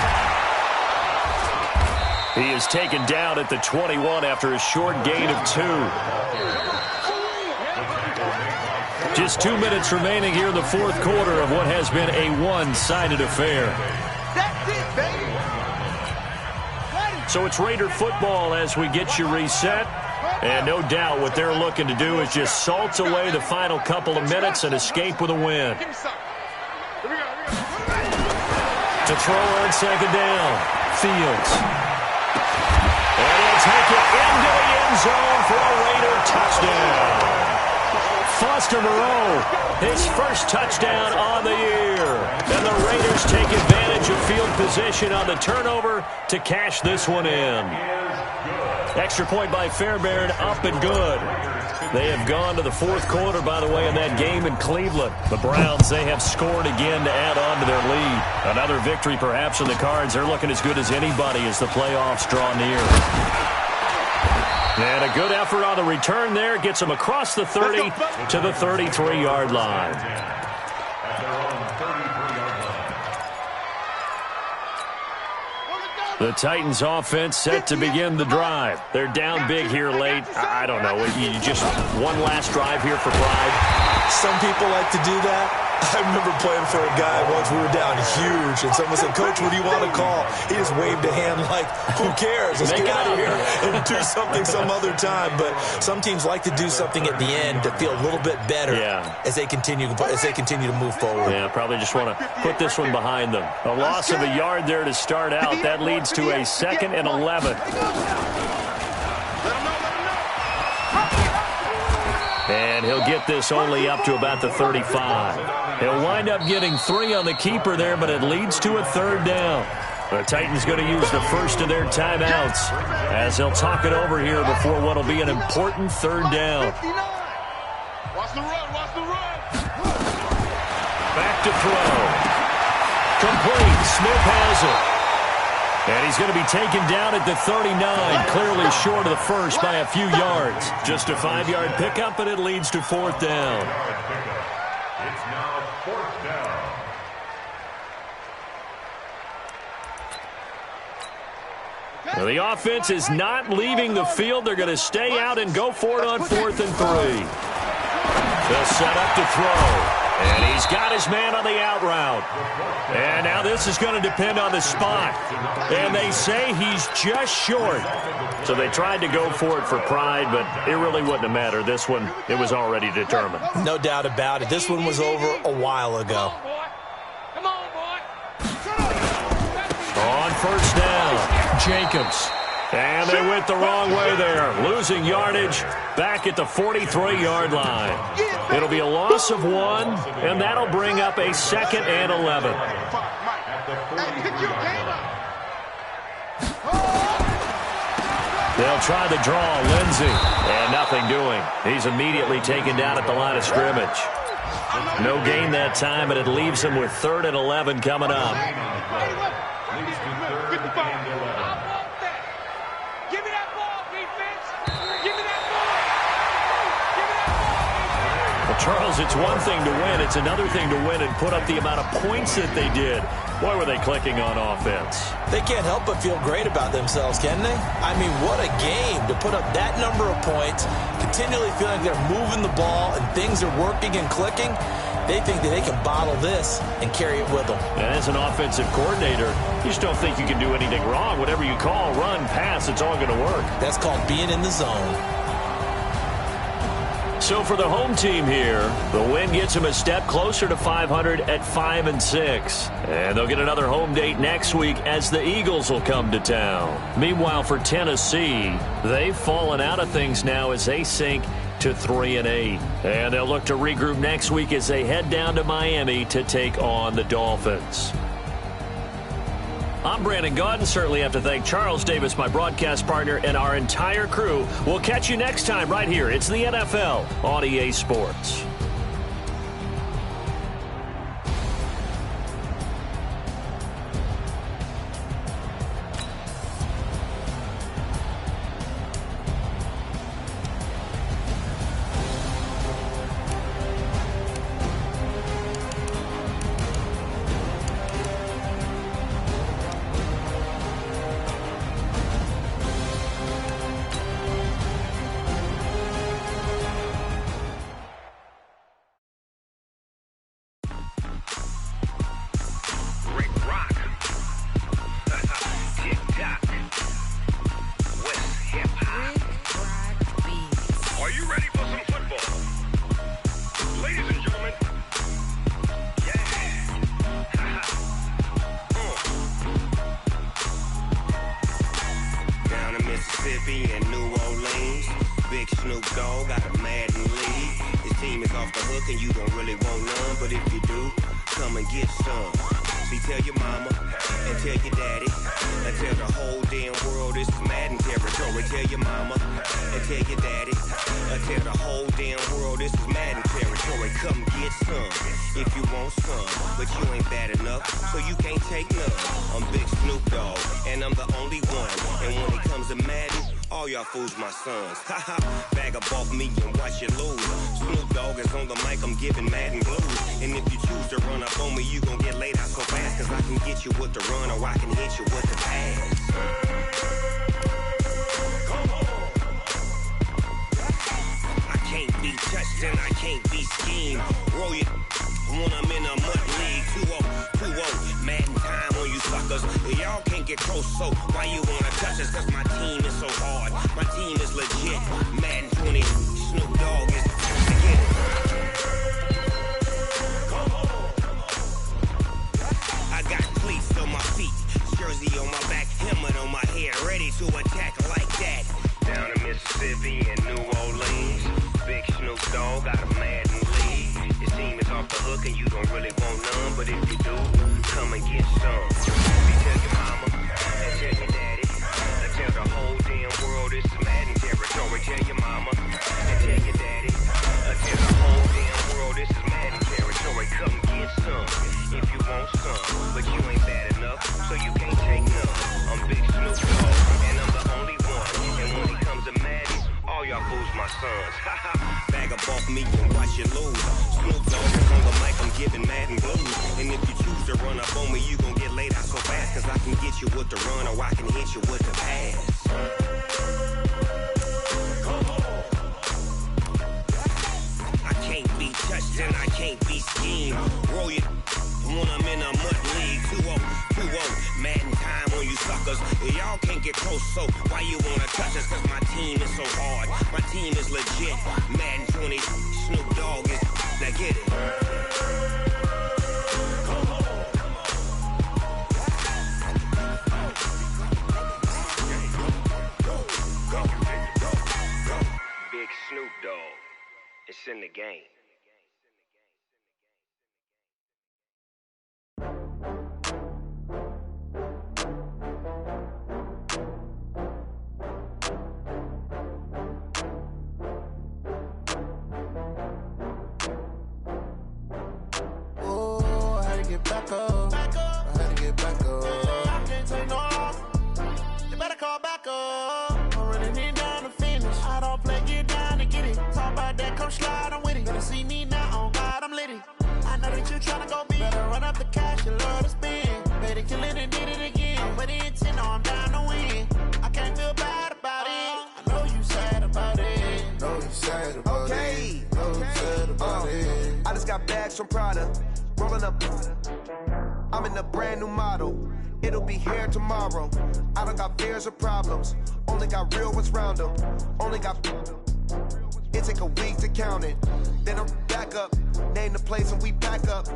He is taken down at the 21 after a short gain of 2. Just 2 minutes remaining here in the fourth quarter of what has been a one-sided affair. That's it, baby. So it's Raider football as we get you reset. And no doubt what they're looking to do is just salt away the final couple of minutes and escape with a win. To throw on 2nd down. Fields. And he'll take it into the end zone for a Raider touchdown. Foster Moreau, his first touchdown on the year. And the Raiders take advantage of field position on the turnover to cash this one in. Extra point by Fairbairn, up and good. They have gone to the fourth quarter, by the way, in that game in Cleveland. The Browns, they have scored again to add on to their lead. Another victory perhaps in the cards. They're looking as good as anybody as the playoffs draw near. And a good effort on the return there. Gets them across the 30 to the 33-yard line. The Titans offense set to begin the drive. They're down big here late. I don't know. You just one last drive here for pride. Some people like to do that. I remember playing for a guy once. We were down huge, and someone said, "Coach, what do you want to call?" He just waved a hand like, "Who cares? Let's get out of here and do something some other time." But some teams like to do something at the end to feel a little bit better as they continue to move forward. Yeah, probably just want to put this one behind them. A loss of a yard there to start out. That leads to a 2nd and 11. And he'll get this only up to about the 35. He'll wind up getting 3 on the keeper there, but it leads to a 3rd down. The Titans going to use the first of their timeouts as they'll talk it over here before what will be an important 3rd down. Watch the run, watch the run. Back to throw. Complete. Smith has it. And he's going to be taken down at the 39, clearly short of the first by a few yards. Just a 5-yard pickup, and it leads to 4th down. It's now 4th down. Now the offense is not leaving the field. They're going to stay out and go for it on 4th and 3. They'll set up to throw. And he's got his man on the out route. And now this is going to depend on the spot. And they say he's just short. So they tried to go for it for pride, but it really wouldn't have mattered. This one, it was already determined. No doubt about it. This one was over a while ago. Come on, boy. On 1st down, Jacobs. And they went the wrong way there, losing yardage back at the 43-yard line. It'll be a loss of 1, and that'll bring up a 2nd and 11. They'll try the draw, Lindsey, and nothing doing. He's immediately taken down at the line of scrimmage. No gain that time, and it leaves him with 3rd and 11 coming up. Charles, it's one thing to win. It's another thing to win and put up the amount of points that they did. Boy, were they clicking on offense. They can't help but feel great about themselves, can they? I mean, what a game to put up that number of points, continually feeling like they're moving the ball and things are working and clicking. They think that they can bottle this and carry it with them. And as an offensive coordinator, you just don't think you can do anything wrong. Whatever you call, run, pass, it's all going to work. That's called being in the zone. So for the home team here, the win gets them a step closer to 500 at 5-6. And they'll get another home date next week as the Eagles will come to town. Meanwhile, for Tennessee, they've fallen out of things now as they sink to 3-8. And they'll look to regroup next week as they head down to Miami to take on the Dolphins. I'm Brandon Gaudin. Certainly have to thank Charles Davis, my broadcast partner, and our entire crew. We'll catch you next time right here. It's the NFL on EA Sports. Mississippi and New Orleans. Big Snoop Dogg got a Madden lead. His team is off the hook and you don't really want none, but if you do, come and get some. See, tell your mama and tell your daddy and tell the whole damn world this is Madden territory. Tell your mama and tell your daddy and tell the whole damn world this is Madden territory. Come get some if you want some, but you ain't bad enough, so you can't take none. I'm Big Snoop Dogg and I'm the only one, and when it comes to Madden, all y'all fools my sons. Haha, bag up off me and watch you lose. Snoop Dogg is on the mic, I'm giving Madden blues. And if you choose to run up on me, you gon' get laid out so fast, cause I can get you with the run or I can hit you with the pass. Come on. I can't be touched and I can't be schemed. Roll you when I'm in a mud league. 2-0, Madden time on you suckers. Y'all can't get close, so why you wanna touch us? Cause my team is so hard. My team is legit. Madden 20, Snoop Dogg is to get it. I got cleats on my feet, jersey on my back, helmet on my head, ready to attack like that. Down in Mississippi and New Orleans, big Snoop Dogg got a Madden league. Your team is off the hook and you don't really want none, but if you do, come and get some. You tell your mama, and tell your daddy, and tell the whole damn world it's Madden territory. Tell your mama, and tell your daddy, and tell the whole damn world it's Madden territory. Come get some, if you want some, but you ain't bad enough, so you can't take none. I'm big Snoop Dogg, and I'm the only one, and when it comes to Madden, all y'all fools my sons. Bag up off me and watch you lose. Snoop Dogg is on the mic, I'm giving Madden blues. And if you choose to run up on me, you gon' get laid out so fast. Cause I can get you with the run or I can hit you with the pass. I can't be touched and I can't be schemed. Roll you when I'm in a mud league. 2-0, Madden time on you suckers. Y'all can't get close, so why you wanna touch us? Cause my team is so hard. My team is legit. Madden 20, Snoop Dogg is, now get it. Big Snoop Dogg, it's in the game. Back up. I had to get back up. I can't take no loss. You better call back up. I'm running it down to finish. I don't play, get down to get it. Talk about that, come slide, I'm with it. Better see me now, on God, I'm litty. I know that you tryna go big. Better run up the cash, you love to spend. Better kill it and did it again. I'm with the intent, no, I'm down to win. I can't feel bad about it. I know you sad about it. Know you sad about it. Know you sad about it. I just got bags from Prada. Rolling up, I'm in a brand new model. It'll be here tomorrow. I don't got fears or problems. Only got real ones round them. Only got. It take a week to count it. Then I'm back up. Name the place and we back up.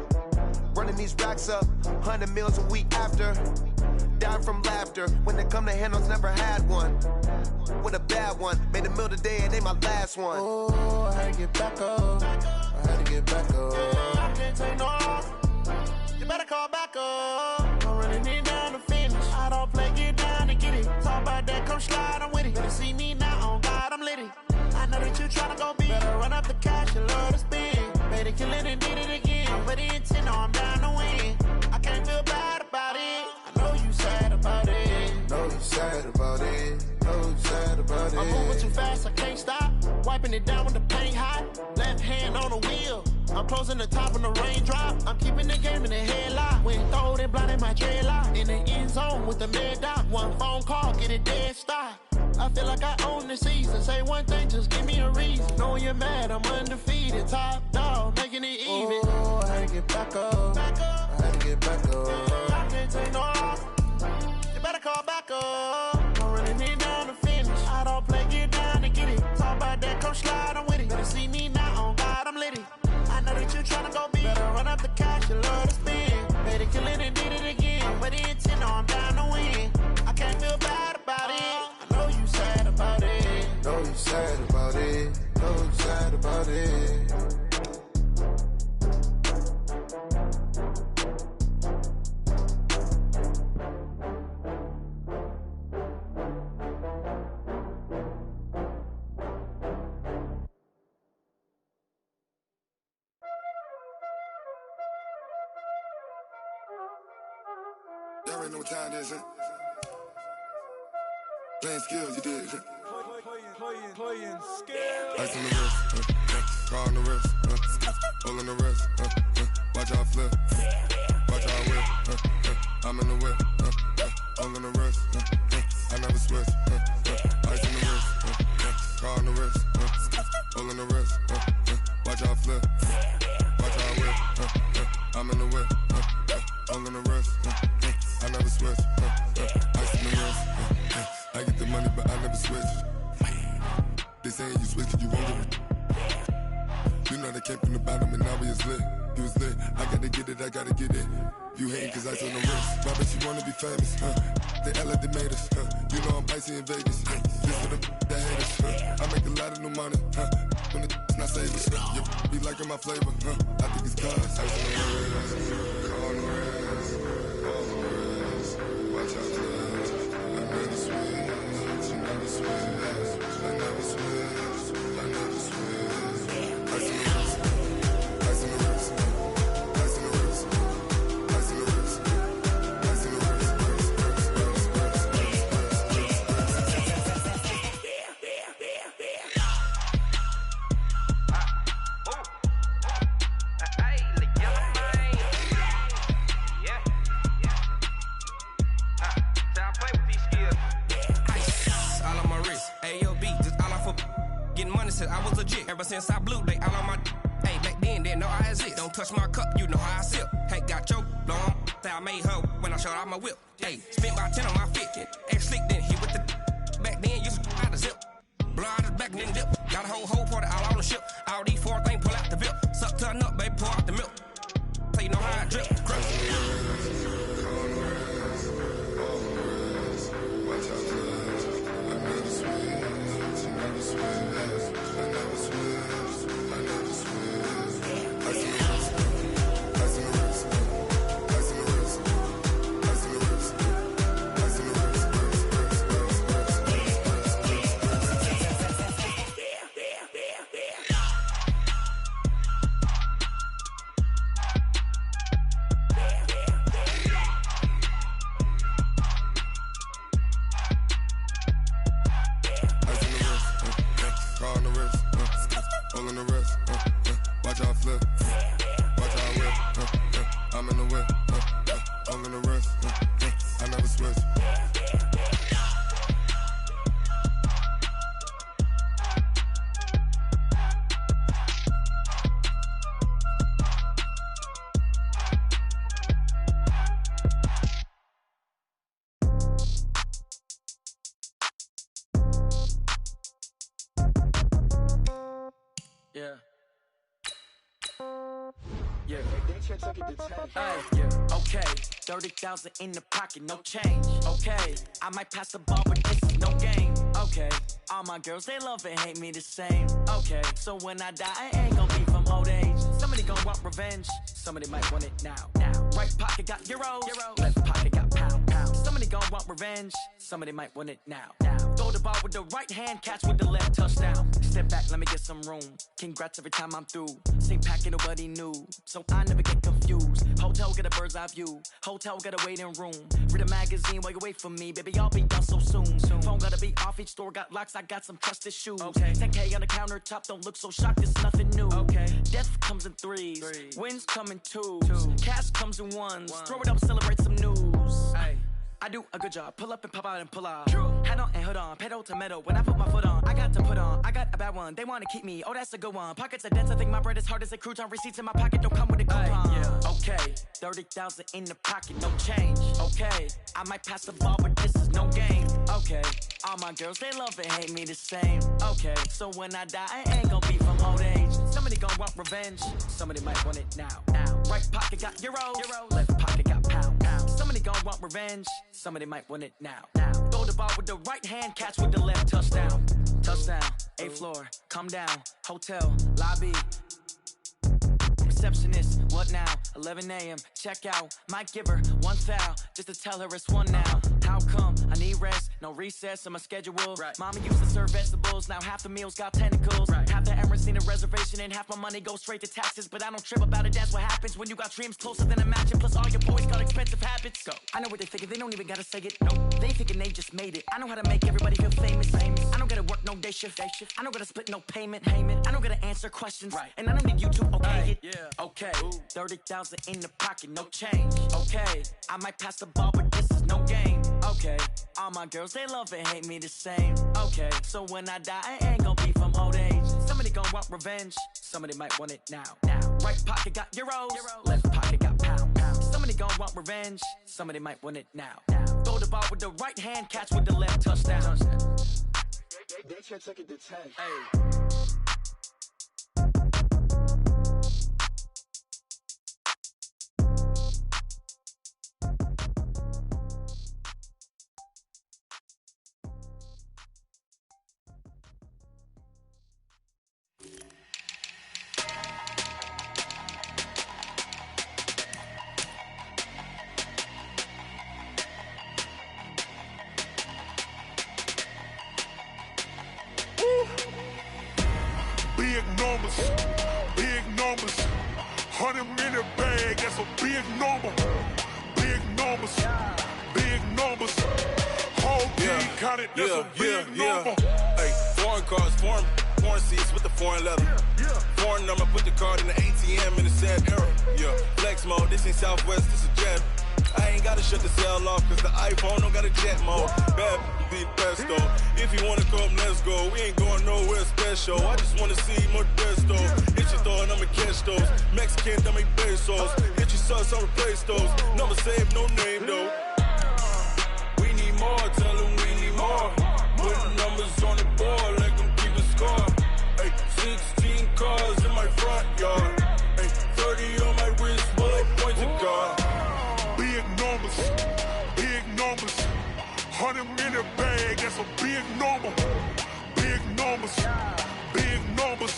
Running these racks up. 100 meals a week after. Down from laughter. When they come to handles, never had one. With a bad one. Made a meal today and they my last one. Oh, I had to get back up. I had to get back up. I can't take no loss. You better call back up. I'm running it down to finish. I don't play, get down to get it. Talk about that, come slide, I'm with it. Better see me now, on God, I'm litty. I know that you tryna go big. Better run up the cash, you love to spend. Better kill it and did it again. I'm with the intent, no, I'm down to win. I can't feel bad about it. I know you sad about it. Know you sad about it. Know you sad about it. I'm moving too fast, I can't stop. Wiping it down with the paint hot. Left hand on the wheel. I'm closing the top when the raindrop. I'm keeping the game in the headlock. When throwed and blinded my dreadlock. In the end zone with the mad dot. One phone call, get it dead stop. I feel like I own the season. Say one thing, just give me a reason. Knowing you're mad, I'm undefeated. Top dog, making it even. Oh, I had to get back up. I had to get back up. I can't take no loss. You better call back up. I'm running it down to finish. I don't play, get down to get it. Talk about that, come slide, I'm with it. Better see me now, on God, I'm litty. I know that you tryna go big. Better run up the cash, you love to spend. Better kill it and did it again. I'm with the intent, no, I'm down to win. I can't feel bad about it. I know you sad about it. Know you sad about it. Know you sad about it. Y'all already know what time it is, huh? Playing skills, you did, huh? Playing skills. Ice on the wrist, car on the wrist, hole in the wrist, watch out flip, watch out whip, I'm in the whip, hole in the wrist, I never switch, ice on the wrist, car on the wrist, hole in the wrist, came from the bottom and now we is lit. You was lit, I gotta get it, I gotta get it. You hating cause ice on the wrist. My bitch, you wanna be famous, They act like they made us, You know I'm icy in Vegas, This for the that haters, I make a lot of new money, When the not savers, You be liking my flavor, I think it's cause ice on the wrist, on the wrist, on the wrist. Watch out, cuz I never switch, I never switch, I never switch, I never switch. Ice on the wrist, ice on the wrist, ice on the wrist, ice on the wrist, ice on the wrist. I was legit ever since I blew they all on my hey back then didn't know I exist. Don't touch my cup, you know how I sip. Hey, got your long I made her when I showed out my whip. Hey, spent about 10 on my fit. Ex slick then hit with the back then used to out the zip. Blow out his back then dip. Got a whole party all on the ship. All these four things pull out the VIP. Suck turn up, baby, pour out the milk. Play know how I drip. Crush. Watch out, cuz I never switch, I never switch. I never switch, I never switch. Ice in the wrist, ice in the wrist, ice in the wrist, ice in the wrist, ice in the wrist, all in the wrist, watch out flip, watch out whip, I'm in the whip, all in the wrist, I never switch. Yeah. Yeah. Yeah. Okay. 30,000 in the pocket, no change. Okay. I might pass the ball, but this is no game. Okay. All my girls, they love and hate me the same. Okay. So when I die, I ain't gonna be from old age. Somebody gon' want revenge. Somebody might want it now. Right pocket got euros. Left pocket got pound. Somebody gon' want revenge. Somebody might want it now. Throw the ball with the right hand, catch with the left, touchdown. Step back, let me get some room. Congrats every time I'm through. Same packet, nobody knew, so I never get confused. Hotel get a bird's eye view. Hotel got a waiting room. Read a magazine while you wait for me, baby. I'll be done so soon. Phone gotta be off. Each store got locks. I got some trusted shoes. 10K on the countertop. Don't look so shocked. It's nothing new. Death comes in threes. Wins come in twos. Cash comes in ones. Throw it up, celebrate some news. I do a good job. Pull up and pop out and pull out. Head on and hood on. Pedal to metal. When I put my foot on, I got to put on. I got a bad one. They want to keep me. Oh, that's a good one. Pockets are dense. I think my bread is hard as a crouton. Receipts in my pocket don't come with a coupon. Okay. 30,000 in the pocket. No change. Okay. I might pass the ball, but this is no game. Okay. All my girls, they love and hate me the same. Okay. So when I die, I ain't gonna be from old age. Somebody gon' want revenge. Somebody might want it now. Right pocket got euros. Left pocket got pound. Somebody gon' want revenge. Somebody might want it now. Throw the ball with the right hand, catch with the left, touchdown. Touchdown, 8th floor, come down, hotel, lobby. Receptionist, what now? 11 a.m., check out. Might give her one foul, just to tell her it's one now. How come? I need rest, no recess on my schedule. Mama used to serve vegetables, now half the meals got tentacles. Half the errands need a reservation and half my money goes straight to taxes. But I don't trip about it, that's what happens when you got dreams closer than a match. Plus all your boys got expensive habits. Go. I know what they thinking, they don't even gotta say it. No, they thinking they just made it. I know how to make everybody feel famous. I don't gotta work no day shift. I don't gotta split no payment. I don't gotta answer questions. And I don't need you to okay it. Okay, 30,000 in the pocket, no change. Okay, I might pass the ball, but this is no game. Okay, all my girls, they love and hate me the same. Okay, so when I die, I ain't gonna be from old age. Somebody gon' want revenge. Somebody might want it now. Right pocket got euros. Left pocket got pound. Somebody gon' want revenge. Somebody might want it now. Throw the ball with the right hand, catch with the left, touchdown. They check it to 10. 100 in the bag, that's a big number. Big numbers, big numbers. Whole team counted, that's a big number. Hey, foreign cars, foreign seats with the foreign leather. Foreign number, put the card in the ATM in the sad era. Yeah, flex mode, this ain't Southwest, this a jet. I ain't gotta shut the cell off, cause the iPhone don't got a jet mode. Bad be pesto. If you wanna come, let's go. We ain't going nowhere special. I just wanna see Modesto. Hit your thought, I'ma catch those. Mexican, that make pesos. Hit your sus, I'll replace those. Number saved, no name though. We need more, tell them we need more. Putting numbers on the board, like them keep a score. Hey, 16 cars in my front yard. Hey, 30 on my wrist, bullet points a car. Big numbers, big numbers. 100 in the bag, that's a big number. Big numbers, big numbers.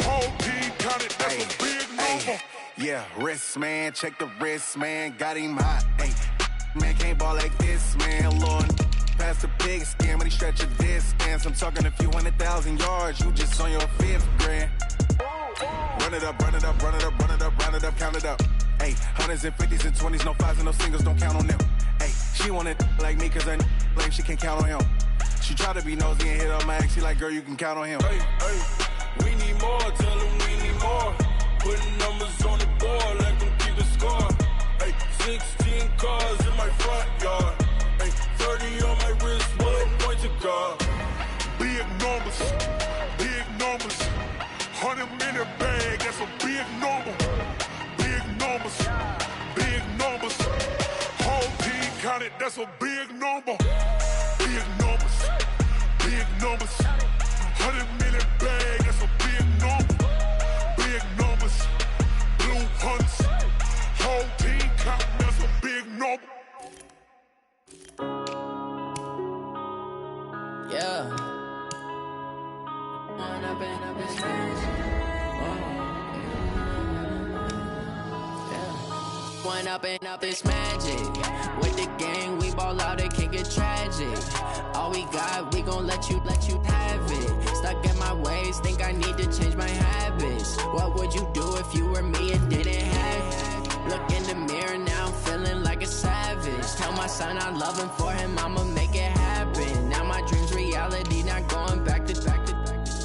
Whole team counted, that's a big number. Yeah, wrist man, check the wrist man, got him hot. Ay, man can't ball like this, man. Lord, past the pig skin, but he stretch a distance. I'm talking a few 100,000 yards, you just on your 5th grand. Run it up, run it up, run it up, run it up, run it up, count it up. Ay, 100s and 50s and 20s, no 5s and no singles, don't count on them. Ay, she want it like me, cause her like she can't count on him. She try to be nosy and hit on my ex, she like, girl, you can count on him. Hey, hey, we need more, tell them we need more. Putting numbers on the board, like them keep a score. Hey, 16 cars in my front yard. Hey, 30 on my wrist, bullet points a car. Big numbers, big numbers. 100 in the bag, that's a big number. Big numbers, big numbers. Whole team counted, that's a big number. Big numbers, big numbers. 100 in the bag, that's a big number. Big numbers, blue hunts. Whole team counting, that's a big number. Yeah. One up and up is magic. With the gang, we ball out, it can get tragic. All we got, we gon' let you have it. Stuck in my ways, think I need to change my habits. What would you do if you were me and didn't have it? Look in the mirror now, I'm feeling like a savage. Tell my son I love him, for him I'ma make it happen. Now my dream's reality, not going back to.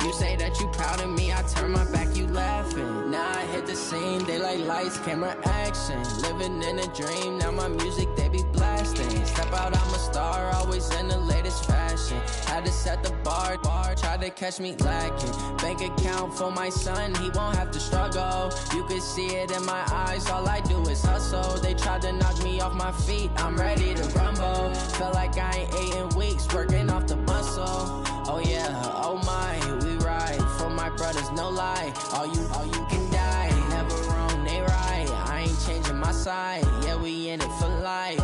You say that you proud of me, I turn my back, you laughing. Now I hit the scene, they like lights, camera, action. Living in a dream, now my music, they be blasting. Step out, I'm a star, always in the latest fashion. Had to set the bar, try to catch me lacking. Bank account for my son, he won't have to struggle. You can see it in my eyes, all I do is hustle. They tried to knock me off my feet, I'm ready to rumble. Felt like I ain't ate in weeks, working off the muscle. Oh yeah, oh my, we ride for my brothers, no lie. All you can die, never wrong, they right. I ain't changing my side, yeah, we in it for life.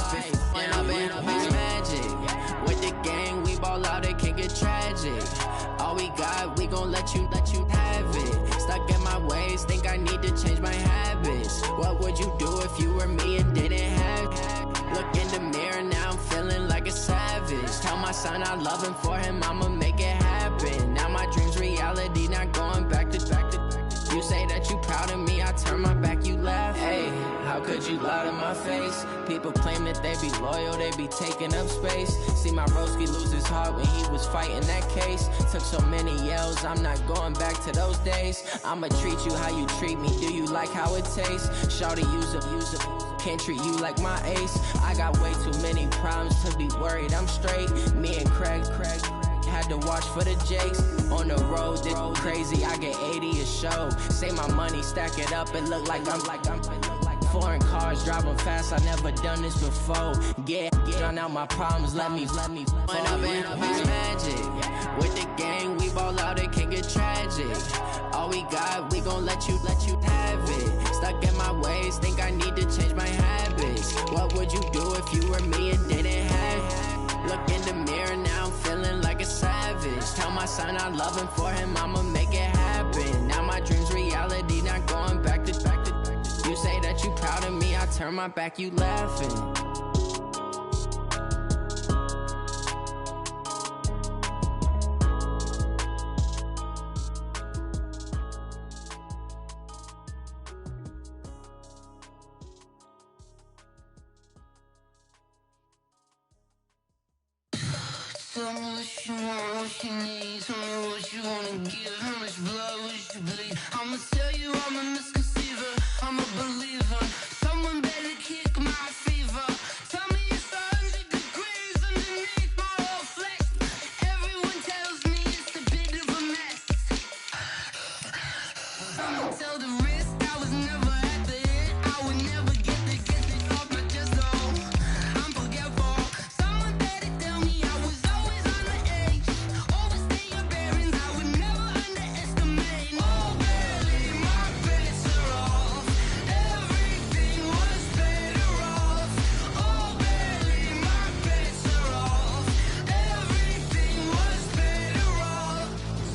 And up is magic. With the gang, we ball out, it can get tragic. All we got, we gon' let you have it. Stuck in my ways, think I need to change my habits. What would you do if you were me and didn't have it? Look in the mirror, now I'm feeling like a savage. Tell my son I love him, for him I'ma make it happen. Now my dream's reality, not going back to. You say that you proud of me, I turn my back, you laugh. Hey, how could you lie to my face? People claim that they be loyal, they be taking up space. See my broski lose his heart when he was fighting that case. Took so many yells, I'm not going back to those days. I'ma treat you how you treat me, do you like how it tastes? Shawty, use up, can't treat you like my ace. I got way too many problems to be worried, I'm straight. Me and Craig had to watch for the Jakes. On the road, this crazy, I get 80 a show. Say my money, stack it up, it look like I'm foreign cars, driving fast, I never done this before. Get drown out my problems, let me One up and it's magic. With the gang, we ball out, it can get tragic. All we got, we gon' let you have it. Stuck in my ways, think I need to change my habits. What would you do if you were me and didn't have it? Look in the mirror, now I'm feeling like a savage. Tell my son I love him, for him I'ma make it happen. Now my dream's reality, not going back to. You say that you proud of me, I turn my back, you laughing. Tell me what you want, what you need. Tell me what you wanna give. How much blood would you bleed? I'ma tell you I'm a misconceiver. I'm a believer. Someone better kick my fever. Tell me it's 100 degrees underneath my whole flesh. Everyone tells me it's a bit of a mess. I'ma tell the risk I was never at the end. I would never get it off my chest. Oh, I'm forgetful. Someone better tell me I was always on the edge. Overstay your bearings. I would never underestimate. Oh, barely my bets are off. Everything was better off. Oh, barely my bets are off. Everything was better off.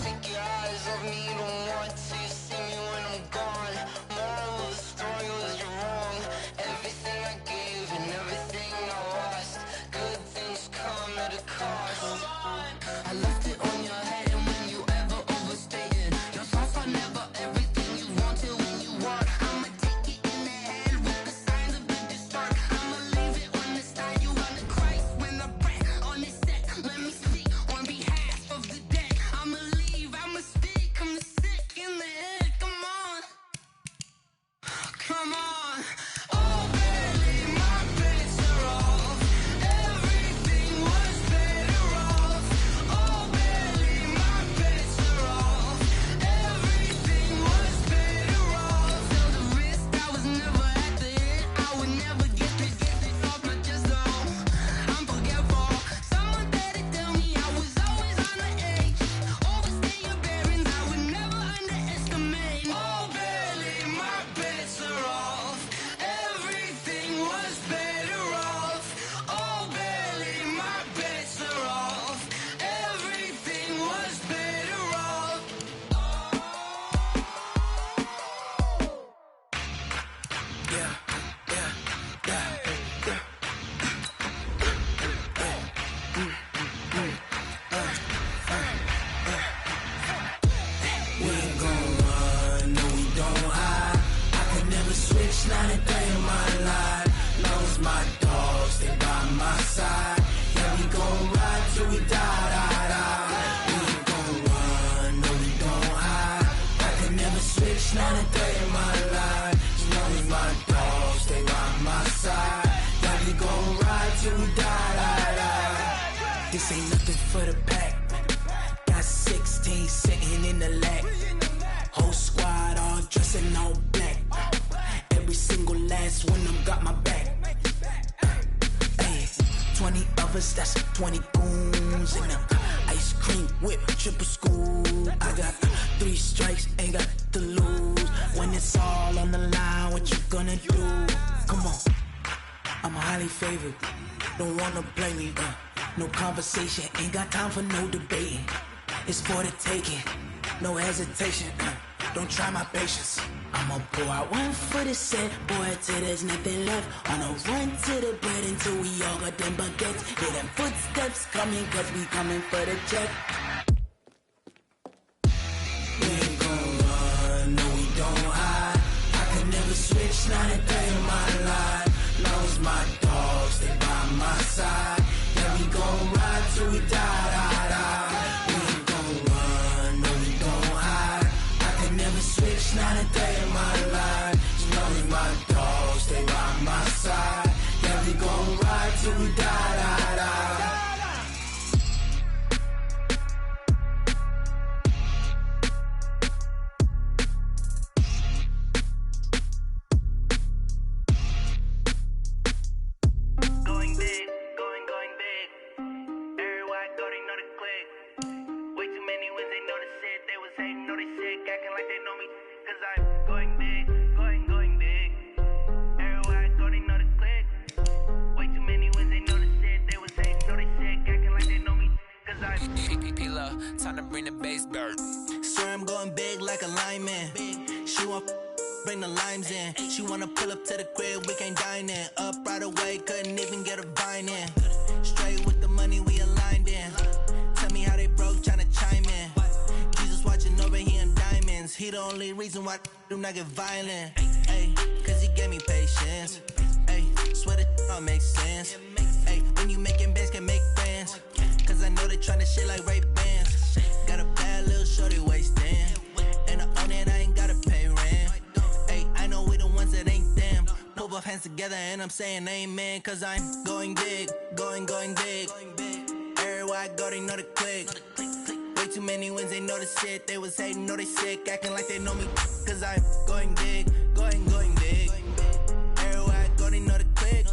Take your eyes off me, you don't want to see me when I'm gone. Moral of the story was you're wrong. Everything I gave and everything I lost. Good things come at a cost. I left it on your head, and when you ever overstated, your thoughts are never everything you wanted when you want. I'ma take it in the head with the signs of the distort. I'ma leave it on the side. You on the Christ when I breath on this set. Let me speak on behalf of the dead. I'ma leave, I'ma speak. I'm the sick in the head. Come on, come on. Oh, barely my bets are off. Everything was better off. Oh, barely my bets are off. Everything was better off. Tell the risk I was never at the end. I would never get it off my chest. Oh, I'm forgetful. Someone better tell me I was always on the edge. Overstay your bearings. I would never underestimate. Oh, barely my bets are off. Everything was better off. Oh, barely my bets are off. Everything was better off. We ain't gon' run, no we don't hide. I could never switch, not a day in my life. Long as my dogs, they by my side. Yeah, we gon' ride till we die. We ain't gon' run, no we don't hide. I could never switch, not a day in my life. As long as my dogs, they by my side. Yeah, we gon' ride till we die. This ain't nothing for the pack. Got 16 sitting in the lag. Whole squad all dressed in all black. Every single last one of them got my back. Hey, 20 of us, that's 20 goons in them. Ice cream whip, triple scoop. I got 3 strikes, ain't got to lose. When it's all on the line, what you gonna do? Come on, I'm highly favored. Don't wanna blame me, no conversation, ain't got time for no debating. It's for the taking, no hesitation. Don't try my patience. I'ma pour out one for the set, boy, till there's nothing left. On a run to the bread until we all got them baguettes. Hear them footsteps coming, cause we coming for the check. We ain't gon' run, no we don't hide. I could never switch, not a day in my life. Long as my dogs, they by my side. Yeah, we gon' ride till we die. We ain't gon' run, no we don't hide. I could never switch, not a day in my life. As long as my dogs, they by my side. Yeah, we gon' ride till we die. Going big, going big. Everywhere I go, they know the click. Way too many wins, they know the shit. They was hating, know they sick, acting like they know me. Cause I'm going big, going big. Everywhere I go, they know the click. Way too many wins, they know the shit. They was hating, know they sick, acting like they know me. Cause I'm P-P-P-Love, time to bring the bass back. Swear I'm going big like a lineman. She want bring the limes in. She wanna pull up to the crib, we can't dine in. Up right away, couldn't even get a vine in. Straight with the money we aligned in. Tell me how they broke, tryna chime in. Jesus watching over here in diamonds. He the only reason why do not get violent. Ay, cause he gave me patience. Ay, swear that all makes sense. Ay, when you making bands, can make friends. Cause I know that shit like Ray-Bans. Got a bad little shorty wasting. And I own it, I ain't gotta pay rent. Hey, I know we the ones that ain't them. Put both hands together and I'm saying amen. Cause I'm going big, going big. Everywhere I go, they know the click. Way too many wins, they know the shit. They was hating, know they sick, acting like they know me. Cause I'm going big, going big. Everywhere I go, they know the click.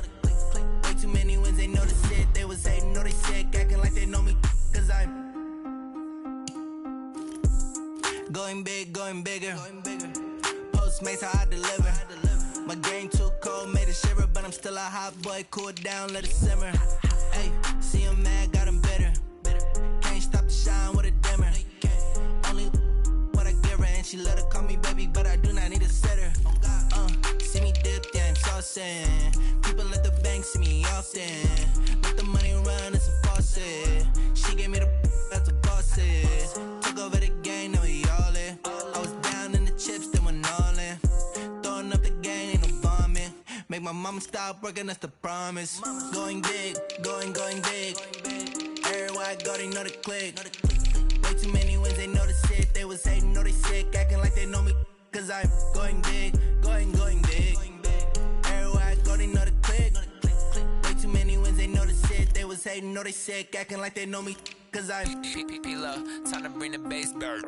Way too many wins, they know the shit. They was hating, know they sick, acting like they know me. Cause I'm going big, going bigger. Postmates, how I deliver. My game too cold, made it shiver. But I'm still a hot boy, cool it down, let it simmer. Hey, see him mad, got him bitter. Can't stop the shine with a dimmer. Only what I give her, and she let her call me baby, but I do not need a sitter. See me dip, yeah, I'm saucing. People at the bank see me often. Let the money run, it's a faucet. She gave me the that's a faucet. Took over the game, now we all in. I was down in the chips, then went all in. Throwing up the game, ain't no bombing. Make my mama stop working, that's the promise. Going big, going big. Everywhere I go, they know the click. Way too many wins, they know the shit. They was hating, know they sick, acting like they know me. Cause I'm going big, going big. Everywhere I go, they know the click. Way too many wins, they know the shit. They was hating, know they sick, acting like they know me. Cause I'm P-Love, time to bring the bass bird.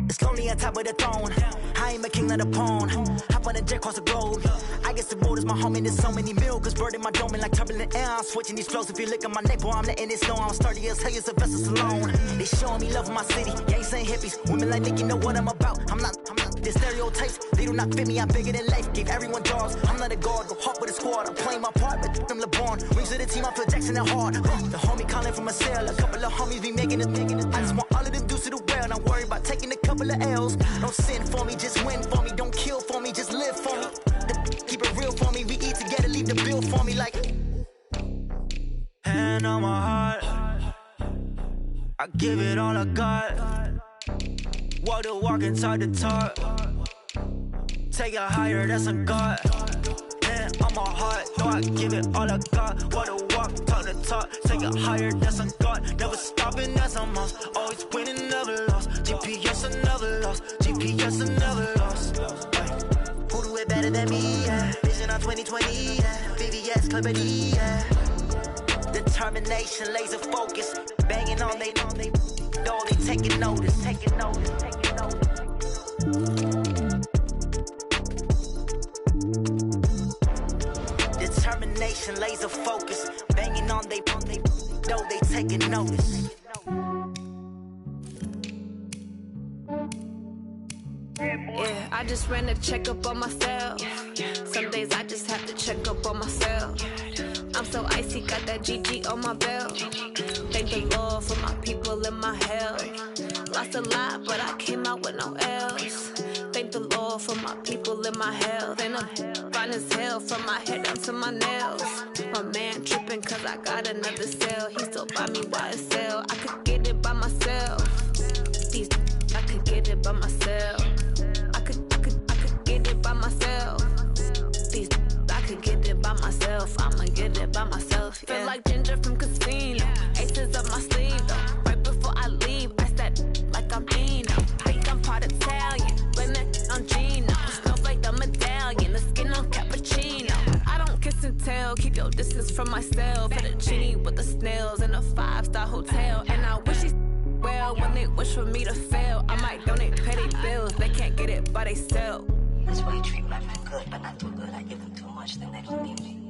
It's lonely on top of the throne. I ain't a king of the pawn. Hop on a jet across the globe. I guess the road is my home and there's so many milkers burning my dome like turbulent air. I'm switching these flows. If you look at my neck, boy, I'm letting it snow. I'm sturdy as hell, it's a vessel alone. They showing me love in my city. Gangs ain't hippies. Women like Nick, you know what I'm about. I'm not. The stereotypes, they do not fit me. I'm bigger than life. Gave everyone jobs. I'm not a guard. Go hard with a squad. I'm playing my part, but I'm LeBron. Rings to the team, I feel Jackson and hard. The homie calling from a cell. A couple of homies be making it. I just want all of them dudes to the well. Don't worry about taking a couple of L's. Don't sin for me, just win for me. Don't kill for me, just live for me. Keep it real for me. We eat together, leave the bill for me like. Hand on my heart, I give it all I got. Walk the walk and talk the talk. Take it higher, that's a God. Hand on my heart, no, I give it all I got. Walk the walk, talk the talk. Take it higher, that's a God. Never stopping, that's a must. Always winning, never lost. GPS, I never lost. GPS, I never lost. Who do it better than me? Yeah. Vision on 2020. Yeah. VVS, clarity. Yeah. Determination, laser focus. Banging on they know they taking notice. Determination, laser focus. Banging on they know they taking notice. Yeah, I just ran a checkup on myself. Some days I just have to check up on myself. I'm so icy, got that GG on my belt. Thank the Lord for my people and my health. Lost a lot, but I came out with no else. Thank the Lord for my people and my health. And I'm fine as hell from my head down to my nails. My man tripping cause I got another cell. He still buy me YSL. I could get it by myself. These I could get it by myself. I could get it by myself. These I could get it by myself. I'ma get it by myself. Yeah. Feel like Ginger from Casino. Aces up my sleeve though. Right before I leave, I said like I'm Eno. Think I'm part Italian. Blame it on Gino. Snowflake the medallion. The skin on cappuccino. I don't kiss and tell. Keep your distance from myself. Put a genie with the snails in a 5-star hotel. And I wish he well when they wish for me to fail. I might donate petty bills. They can't get it by they self. That's why you treat my men good, but not too good. I give them too much, then they don't need me.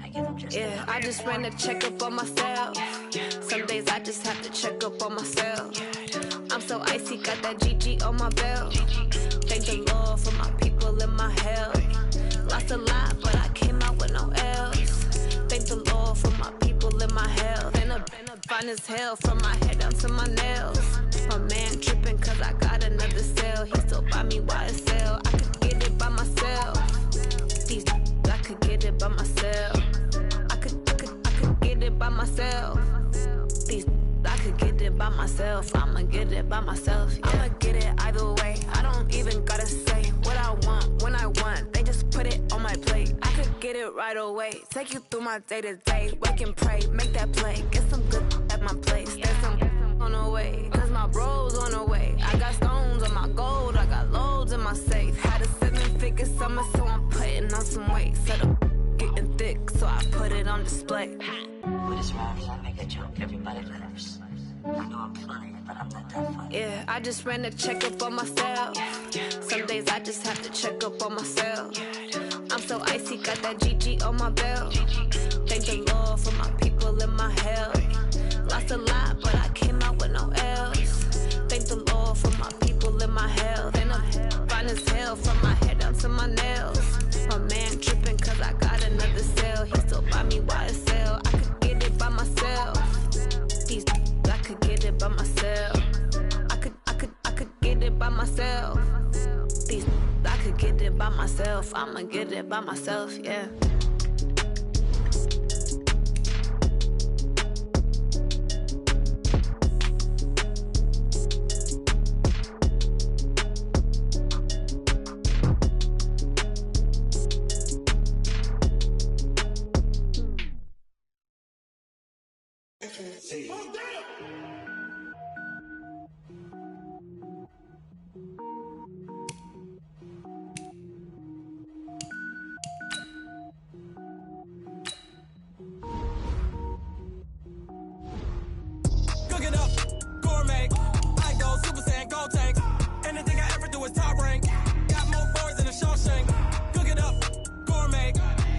I give them just Yeah, I just ran a checkup on myself. Some days I just have to check up on myself. I'm so icy, got that GG on my belt. Thank the Lord for my people in my health. Lost a lot, but I came out with no L's. Thank the Lord for my people in my health. Been a fine as hell from my head down to my nails. My man tripping cause I got another cell. He still buy me YSL. I could get it by myself. These I could get it by myself. I could get it by myself. These I could get it by myself. I'ma get it by myself. Yeah. I'ma get it either way. I don't even gotta say what I want when I want. They just put it on my plate. I could get it right away. Take you through my day to day. Wake and pray, make that play. Get some good at my place. There's some on the way. Cause my bro's on the way. I got stones on my gold. I got loads in my safe. Had a 7-figure summer, so I'm putting on some weight. Set up getting thick, so I put it on display. With his rhymes, I make a joke everybody loves. I know I'm funny, but I'm not that funny. Yeah, I just ran a checkup on myself. Some days I just have to check up on myself. I'm so icy, got that GG on my belt. Thank the Lord for my people in my health. Lost a lot, but I came out with no L's. Thank the Lord for my people in my health. And I'm fine as hell from my head down to my nails. My man tripping cause I got another cell. He still buy me YSL. I could get it by myself. These I could get it by myself. I could get it by myself. These I could get it by myself. I'ma get it by myself, yeah. Cook it up, gourmet. I go Super Saiyan, gold tank. Anything I ever do is top rank. Got more boys than a Shawshank. Cook it up, gourmet.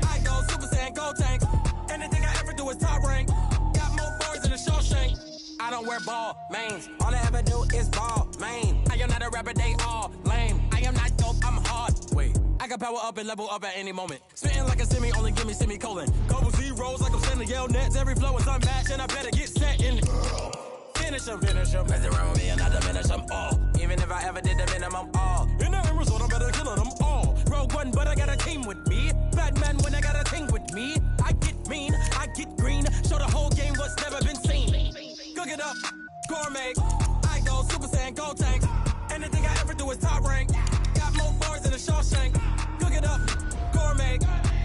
I go Super Saiyan, gold tank. Anything I ever do is top rank. Got more boys than a Shawshank. I don't wear ball mains. All I ever do is ball main. I am not a rapper, they all lame. I am not dope, I'm hard. Wait, I can power up and level up at any moment. Spitting like a semi, only give me semicolon. Couple zeros like I'm sending yell nets. Every flow is unmatched and I better get set in. Finish them. Mess around with me and I diminish them all. Even if I ever did the minimum all. In the end result, I'm better killing them all. Rogue One, but I got a team with me. Batman when I got a team with me. I get mean, I get green. Show the whole game what's never been seen. Cook it up, gourmet. I go Super Saiyan, gold tank. Anything I ever do is top rank. Got more bars than a Shawshank. Cook it up, gourmet.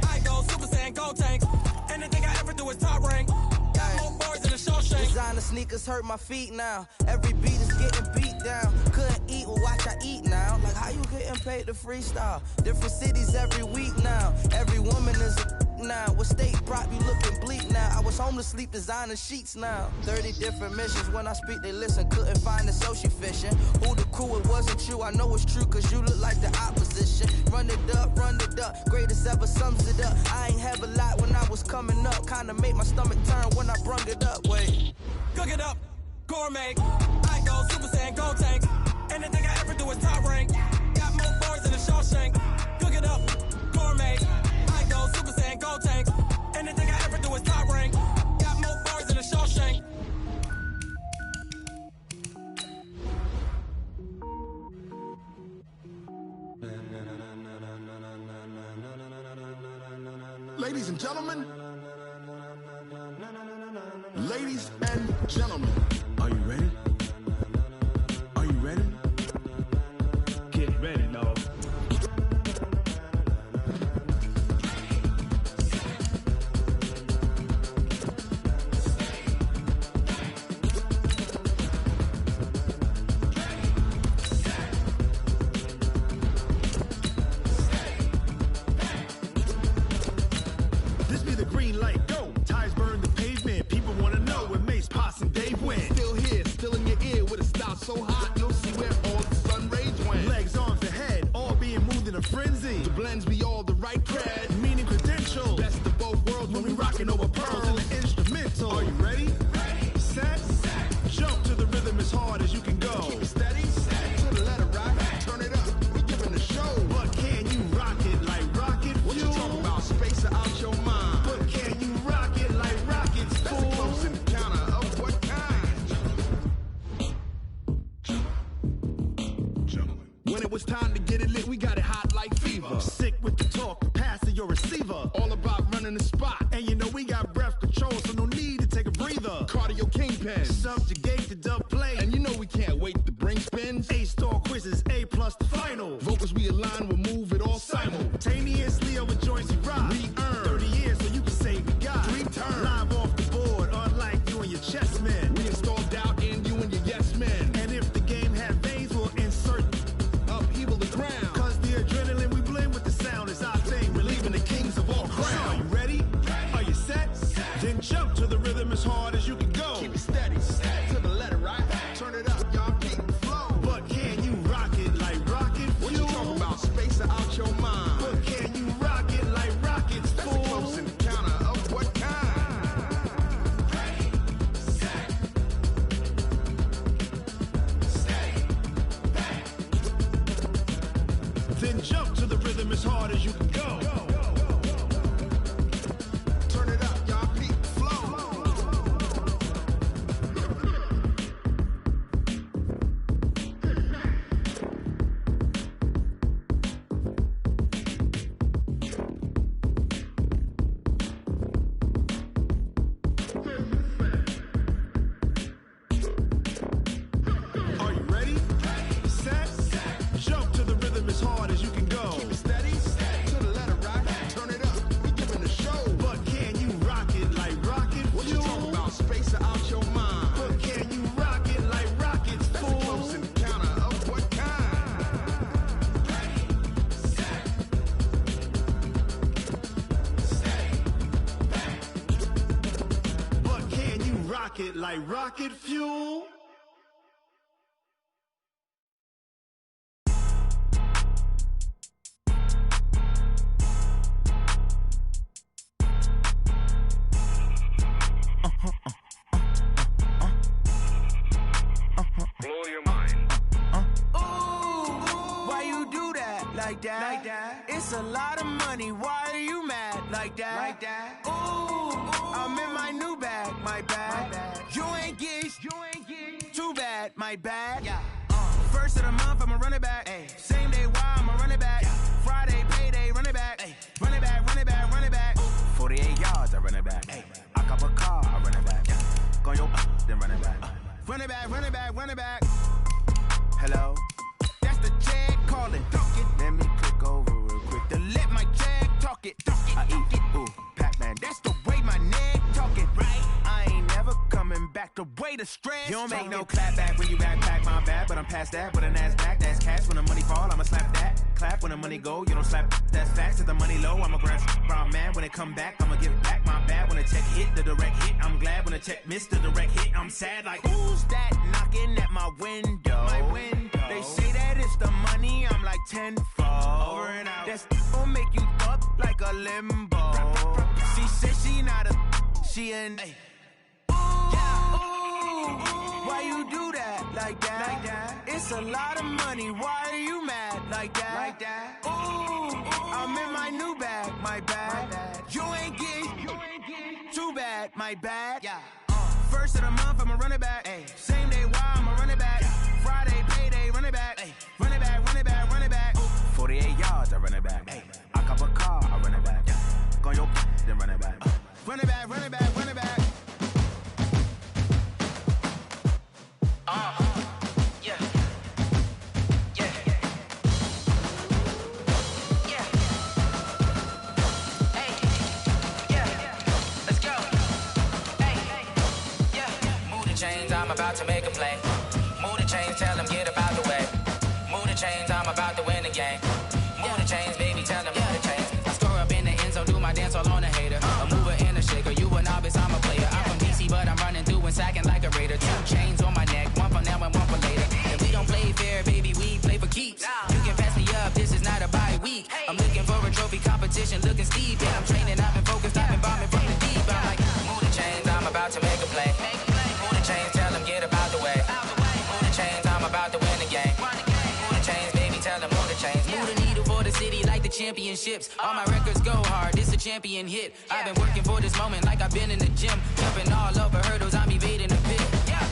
I go Super Saiyan, gold tank. Anything I ever do is top rank. Got more bars than a Shawshank. Designer sneakers hurt my feet now. Every beat is getting beat down. Couldn't eat, well watch I eat now. Like how you getting paid to freestyle? Different cities every week now. Every woman is a now. What state brought you looking bleak now? I was home to sleep designing sheets now. 30 different missions. When I speak they listen. Couldn't find the social fishing. Who the crew? It wasn't you. I know it's true cause you look like the opposition. Run it up. Greatest ever sums it up. I ain't have a lot when I was coming up. Kinda made my stomach turn when I brung it up. Wait. Cook it up, gourmet. I go Super Saiyan, gold tank. Anything I ever do is top rank. Got more bars than a Shawshank. Cook it up, gourmet. I go Super Saiyan, gold tank. Anything I ever do is top rank. Got more bars than a Shawshank. Ladies and gentlemen, ladies and gentlemen, are you ready? Are you ready? Get ready, dog. This be the green light, go. Tires burn the pavement. People wanna know where Mace, Potts, and Dave went. Still here, still in your ear with a style so hot, you'll see where all the sun rays went. Legs, arms, and head, all being moved in a frenzy. The blends be all the right cred, meaning credentials. Best of both worlds when we rockin' over it's time to get it lit, we got it hot like fever. Sick with the talk, passing your receiver. All about running the spot. And you know we got breath control, so no need to take a breather. Cardio kingpin. Subjugate the dub play. And you know we can't wait to bring spins. A-star quizzes, A+ the final. Vocals we align, we'll move it all simultaneously over joints we rock. We earn 30 years, so you can say we got 3 turns. Live off the board, unlike you and your chess men. We install doubt in you and your yes men. And if the game had veins, we'll insert upheaval the ground. Cause the adrenaline we blend with the sound is our thing, relieving the kings of all crowns. So are you ready? Are you set? Then jump to the rhythm as hard as you can go. Keep it steady, to the letter, right? Turn it up, y'all keep the flow. But can you rock it like rocket fuel? What you talking about? Space out your mind. But can you rock it like rockets, fool? That's a close encounter of what kind? Ready, set, stay back. Then jump to the rhythm as hard as you can go. Turn it up, y'all keep the flow. Are you ready? Set, jump to the rhythm as hard as you can go. Keep it steady, to the letter, right? Turn it up, we giving the show. But can you rock it like rocket fuel? What you talking about? Space out your mind. But can you rock it like rockets, That's fool? a close encounter of what kind? Ready, set, stay back. But can you rock it like rocket fuel? Blow your mind. Why you do that? Like that? It's a lot of money. Why are you mad? Like that? I'm in my new bag. My bag. You ain't get. Too bad. My bag. First of the month, I'ma run it back. Same day, why I'ma run it back. Friday, payday, run it back. Run it back, run it back, run it back. 48 yards, I run it back. I cop a car, I run it back. Go your then run it back. Run it back, run it back, run it back. Hello? That's the jag calling. Talk it. Let me click over real quick. Then let my jag talk it. I eat it. Ooh, Pac-Man. That's the way my neck talking. Right? I ain't never coming back the way the stress. You don't make no clap back when you backpack my bad, but I'm past that. With an ass back, that's cash. When the money fall, I'ma slap that. Clap when the money go, you don't slap. That's facts. If the money low, I'ma grab brown man. When it come back, I'ma give back my bad. When the check hit, the direct hit. I'm glad when the check missed the direct hit. I'm sad like, who's that knocking at my window? My window. They say that it's the money, I'm like tenfold. Over and out. That's gon' make you up like a limbo. She said she not a, she an. Why you do that? Like that? It's a lot of money. Why are you mad? Like that? I'm in my new bag. My bag. You ain't get. Too bad. My bad. First of the month, I'ma run it back. Same day, why I'ma run it back. Friday, payday, run it back. Run it back, run it back, run it back. 48 yards, I run it back. I cop a car, I run it back. Go your then run it back. Run it back, run it back, run it back. Yeah. Hey. Yeah. Let's go. Hey. Yeah. Move the chains, I'm about to make a play. Move the chains, tell them get about the way. Move the chains, I'm about to win the game. Move the chains, baby, tell them move the chains. I score up in the end zone, do my dance all on a hater. A mover and a shaker, you a novice, I'm a player. I'm from DC, but I'm running through and sacking like a raider. 2 chains on my neck, one for now and one for later. And we don't play fair, baby, we play for keeps. You can pass me up, this is not a bye week. I'm looking for a trophy competition, looking steep. And I'm training, I've been focused, I've been bombing from the deep. I'm like, move the chains, I'm about to make a play. Move the chains, tell them get about the way. Move the chains, I'm about to win the game. Move the chains, baby, tell them move the chains. Move the needle for the city like the championships. All my records go hard, this a champion hit. I've been working for this moment like I've been in the gym. Jumping all over hurdles, I'm evading the pit.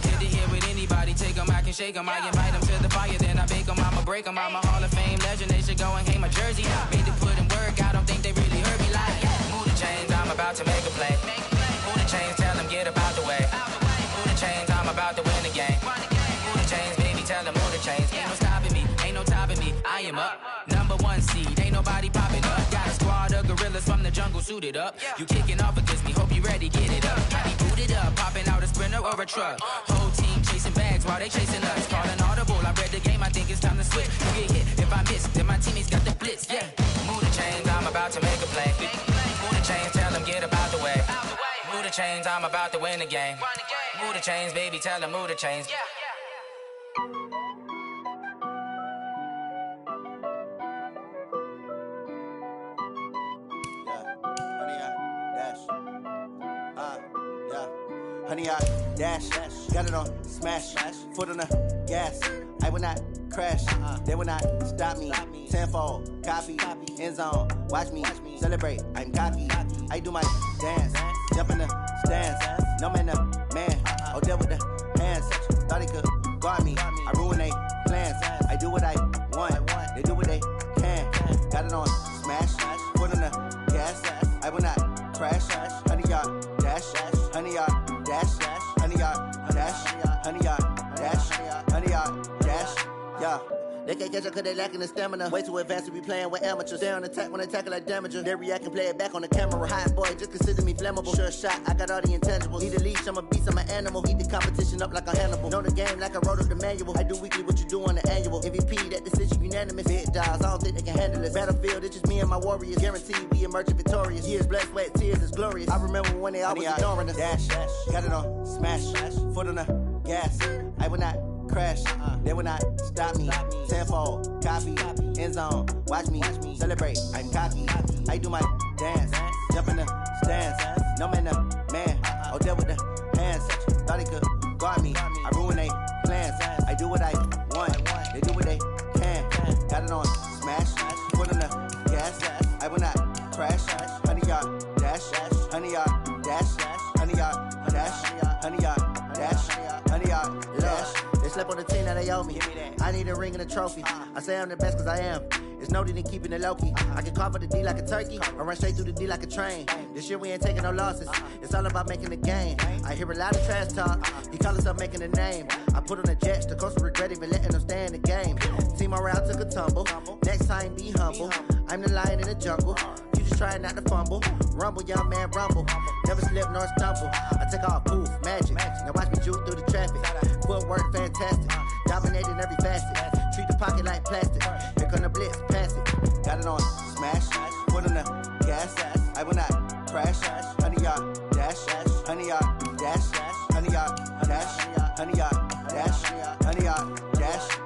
To get here with anybody, take them, I can shake them. I invite them to the fire, then I bake them. I'ma break them. I'm a Hall of Fame legend. They should go and hang my jersey. Made to put in work, I don't think they really heard me like. Move the chains, I'm about to make a play. Move the chains, tell them get up out the way. Move the chains, I'm about to win the game. Move the chains, baby, tell them move the chains. Ain't no stopping me, ain't no topping me. I am up, #1 seed, ain't nobody popping up. Got a squad of gorillas from the jungle suited up. You kicking off against me, hope you ready, get it up. Got me booted up, popping out a Sprinter or a truck. Whole team chasing bags while they chasing us. Call an audible, I read the game, I think it's time to switch. You get hit, if I miss, then my teammates got the blitz, yeah. Move the chains, I'm about to make a play. Move the chains, tell them get up out the way. Move the chains, I'm about to win the game. Move the chains, baby, tell them move the chains. Honey, I dash, got it on smash, foot on the gas. I will not crash, they will not stop me. Tenfold, copy, end zone, watch me celebrate. I'm cocky, I do my dance, jump in the stands. No man, man, oh deal with the hands. Thought he could guard me, I ruin they plans. I do what I want, they do what they can. Got it on smash, foot on the gas. I will not crash, honey, y'all dash, honey, y'all dash, honey, y'all dash, honey, y'all dash, honey, y'all dash, yeah. They can't catch up cause they lacking the stamina. Way too advanced to be playing with amateurs. Stay on attack when they tackle like damager. They react and play it back on the camera. Hot boy, just consider me flammable. Sure shot, I got all the intangibles. Need a leash, I'm a beast, I'm an animal. Eat the competition up like a Hannibal. Know the game like I wrote up the manual. I do weekly what you do on the annual. MVP, that decision unanimous. Big dials, I don't think they can handle it. Battlefield, it's just me and my warriors. Guaranteed we emerge victorious. Years, blood, sweat, tears, it's glorious. I remember when they always ignoring us. Dash, got it on smash, foot on the gas. I will not crash, they will not stop me. Tenfold, copy, end zone, watch me celebrate. I'm cocky, I do my dance, jump in the stands. No man, man, oh deal with the hands. Thought he could guard me, I ruin they plans. I do what I want, they do what they can. Got it on smash, foot on the gas. I will not crash, honey, y'all dash, honey, y'all dash, honey, y'all dash, honey, y'all dash, honey, y'all dash. They slept on the team that they owe me. I need a ring and a trophy. I say I'm the best cause I am. It's no need in keeping it low-key. I can carve up the D like a turkey or run straight through the D like a train. This year we ain't taking no losses. It's all about making the game. I hear a lot of trash talk. He call himself making a name. I put on the Jets. The coach regret even letting them stay in the game. Team morale took a tumble. Next time be humble. I'm the lion in the jungle. You just trying not to fumble. Rumble, young man, rumble. Never slip nor stumble. I take off, poof, magic. Now watch me juke through the traffic. Footwork fantastic. Dominating every facet. Treat the pocket like plastic. Here come the blitz, pass it. Got it on smash. Foot on the gas. I will not crash. Honey, y'all dash. Honey, y'all dash. Honey, y'all dash. Honey, y'all dash. Honey, y'all dash.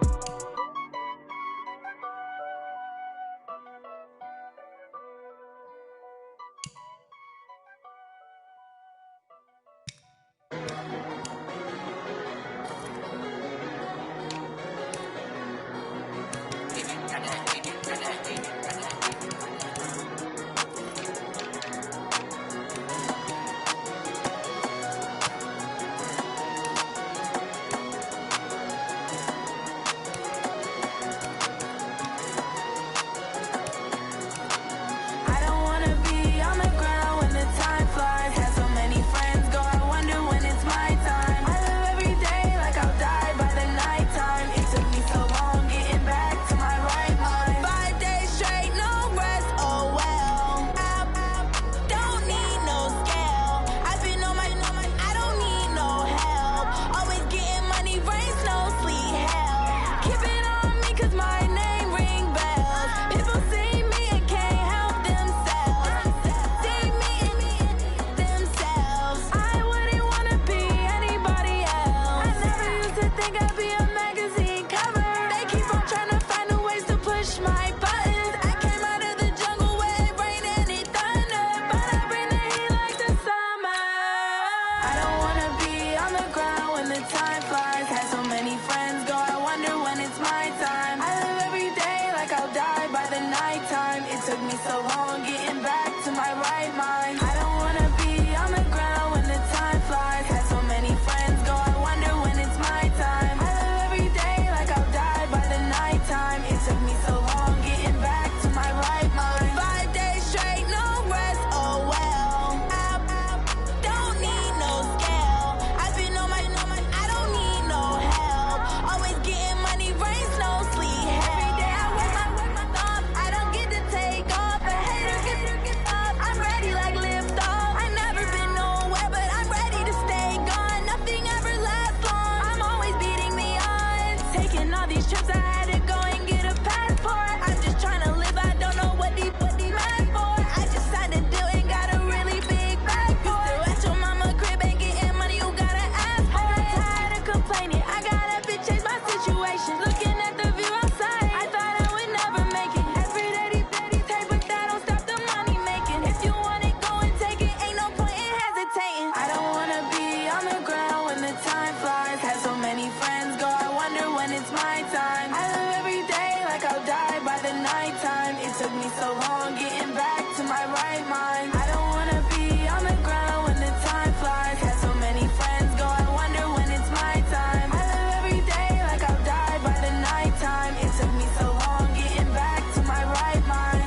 right mind. I don't wanna be on the ground when the time flies. Had so many friends go, I wonder when it's my time. I live every day like I'll die by the nighttime. It took me so long getting back to my right mind.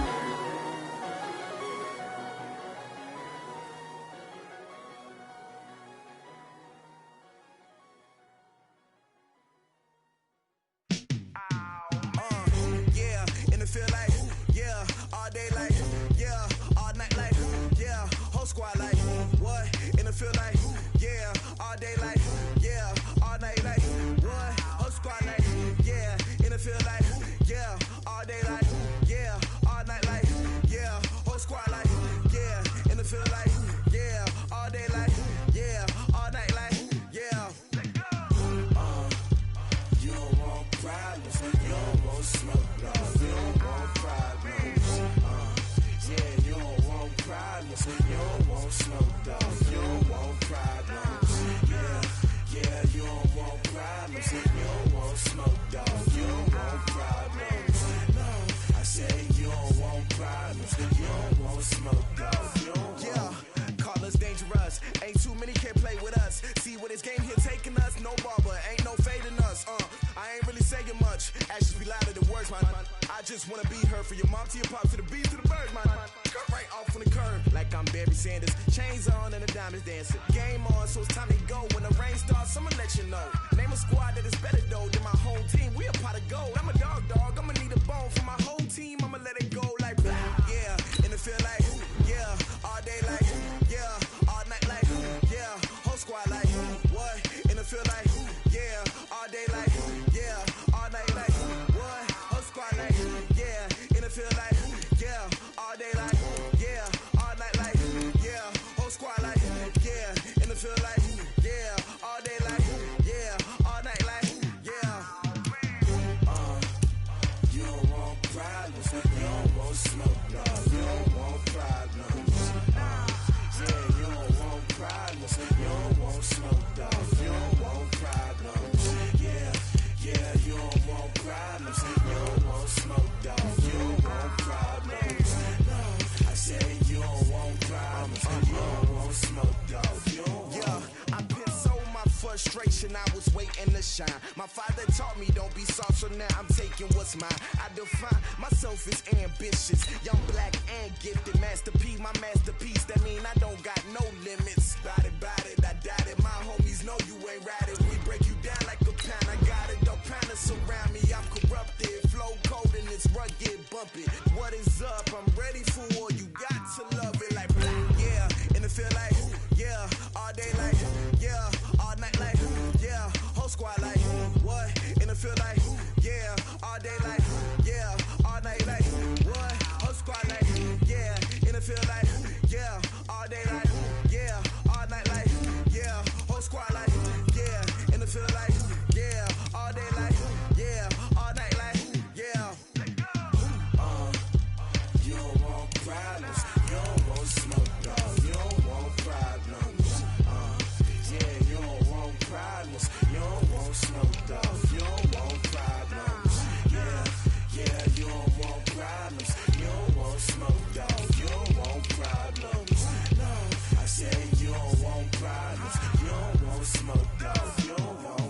Yeah, and it feel like, yeah, all day like, yeah, all night like, yeah, whole squad like, what? And it feel like, yeah, all day like, yeah, all night like, what? Whole squad like, yeah, and it feel like, yeah, all day like, yeah, all night like, yeah, whole squad like, yeah, and it feel like, yeah, all day like, yeah, all night like, yeah. You don't want problems, you don't want smoke, dog. You don't want problems. Yeah, you don't want problems, you don't want smoke, dog. You don't want problems. Yeah, you don't want problems, you don't want smoke, dog. You don't want problems. No, I say you don't want problems, you don't want smoke, dog. You don't want. Call us dangerous. Ain't too many can play with us. See what this game here taking us. No barber, ain't no fading us. I ain't really saying much. Actions be louder than words, man. I just wanna be heard from your mom to your pop to the beat to the birds, man. Cut right off on the curb like I'm Barry Sanders. Chains on and the diamonds dancing. Game on, so it's time to go. When the rain starts, I'ma let you know. Name a squad that is better though than my home team. We a pot of gold. I'm a dog. I'ma need a bone for my whole team. I'ma let it go like blah. Yeah, and it feel like yeah, all day like yeah, all night like yeah, whole squad like what? And it feel like yeah, all day like yeah, all night like what? Whole squad like yeah, and it feel like yeah, all day like yeah, all night like yeah, whole squad like yeah, and it feel like yeah, all day like yeah, all night like yeah. You don't want problems, you don't want smoke, dog. You don't want problems. Yeah, you don't want problems, you don't want smoke, dog. You don't want problems. Yeah, you don't want problems, you don't want smoke, dog. You don't want problems. No, I say you don't want problems, you don't want smoke, dog. You don't want. Yeah, I've been so my frustration, I was waiting to shine. My father taught me don't be soft, so now I'm taking what's mine. I define myself as ambitious, young, black, and gifted. Master P, my masterpiece. That mean I don't got no limits. Bout it, I doubt it. My homies know you ain't ratted. We break you down like a pound. I got it, don't pound to surround me. I'm corrupted, flow cold and it's rugged, bumpy. What is up? I'm ready for war. You got to love it like blah. Yeah, and it feel like yeah, all day like yeah, all night like yeah, whole squad like what? And it feel like yeah, all day like yeah, all night like what? Whole squad like yeah, and it feel like yeah, all day like yeah, all night like yeah, whole squad like yeah, and it feel like yeah, all day like yeah, all night like yeah. You don't want problems, you don't want smoke, dog. You don't want problems. Yeah, you don't want problems, you don't want smoke, dog. You don't want problems. Yeah, you don't want problems, you don't want smoke, dog. You don't want problems. No, I say you don't want problems, you don't want smoke, dog. You don't want.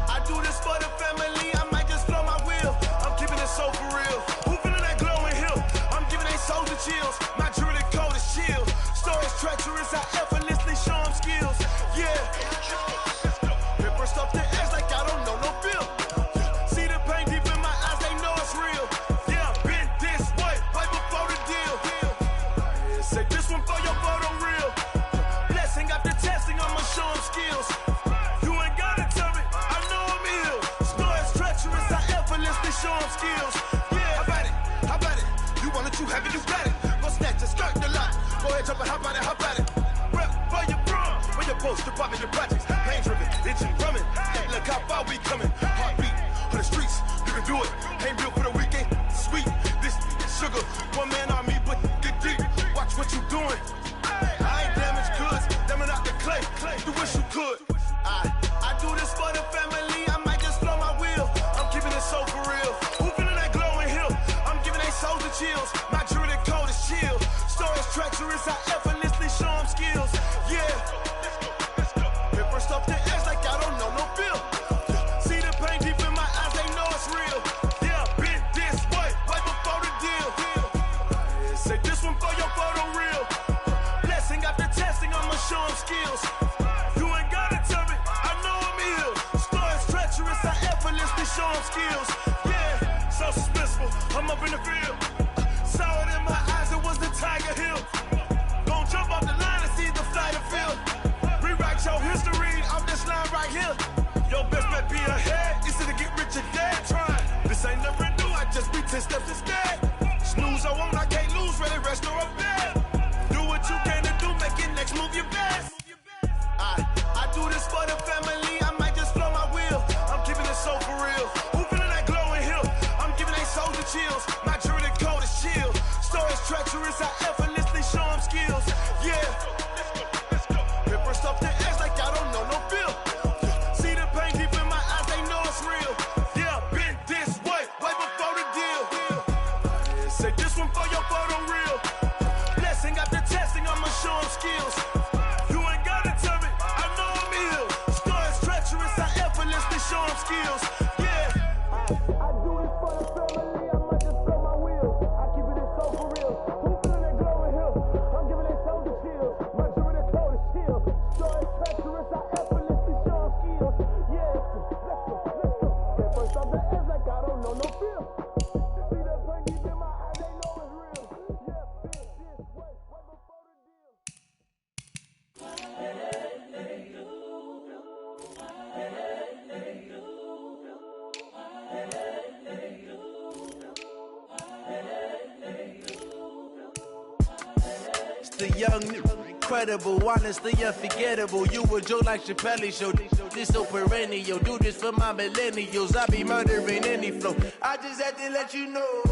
I do this for the family, I might just blow my wheel. I'm keeping it so for real. Who feeling that glowing hill? I'm giving they souls the chills. My jewelry code is chill. Stories treacherous, I effortlessly show them skills. Yeah. Paper stuff the edge like I don't know no bill. See the pain deep in my eyes, they know it's real. Yeah, been this way, way before the deal. Say this one for your photo real. Blessing after testing, I'ma show them skills. You ain't gotta tell me, I know I'm ill. Stories treacherous, I effortlessly show them skills. Yeah, how about it? You want it, you have it, you got it. Go snatch a skirt the lot. Go ahead, jump and hop on it, hop at it. Rep for your bro, where your close, department of projects. Pain driven, itching, drumming. Hey, look how far we coming. Heartbeat on the streets, you can do it. Ain't built for the weekend. Sweet, this sugar. One man army, but get deep. Watch what you doing. I ain't damaged goods, damn out the clay. You wish you could. I do this for the family. I might just blow my wheel. I'm keeping it so for real. Who feeling that glowing hill? I'm giving they souls the chills. My jewelry code is chill. Stories treacherous, I effortlessly show them skills. Yeah. Paper stuff the edge like I don't know no feel. See the pain deep in my eyes, they know it's real. Yeah, been this way, right before the deal. Say this one for your photo reel. Blessing after testing, I'ma show them skills. You ain't gotta tell me, I know I'm ill. Stories treacherous, I effortlessly show them skills. Yeah, so suspenseful, I'm up in the field. Saw it in my eyes, it was the Tiger Hill. Gon' jump off the line and see the flight of field. Rewrite your history off this line right here. Your best bet be ahead, easy to get rich or dead. Try, this ain't never new, I just be 10 steps instead. Snooze I won't, I can't lose, ready, rest or a bed. Do what you can to do, make it next move your best. I do this for the family, I might just blow my wheel. I'm keeping it so for real. Who feeling that glowing hill? I'm giving they souls the chills. My jewelry code is chill. Stories treacherous, I effortlessly show them skills. Yeah. Paper stuff the edge like I don't know no feel. See the pain deep in my eyes, they know it's real. Yeah, been this way, way before the deal. Say this one for your photo reel. Blessing after testing, I'ma show them skills. You ain't gotta tell me, I know I'm ill. Stories treacherous, I effortlessly show them skills. Yeah. I do this for the family, I might just blow my wheel. I keep it so for real. Who feeling that glowing hill? I'm giving they souls the chills. My jewelry code is chill. Stories treacherous, I effortlessly show them skills. Yeah, let's go. That first off the edge like I don't know no feel. See that pain deep in my eyes, they know it's real. Yeah, been this way, way before the deal. It's the young, incredible, honestly unforgettable. You a joke like Chappelle show. This so perennial. Do this for my millennials. I be murdering any flow. I just had to let you know.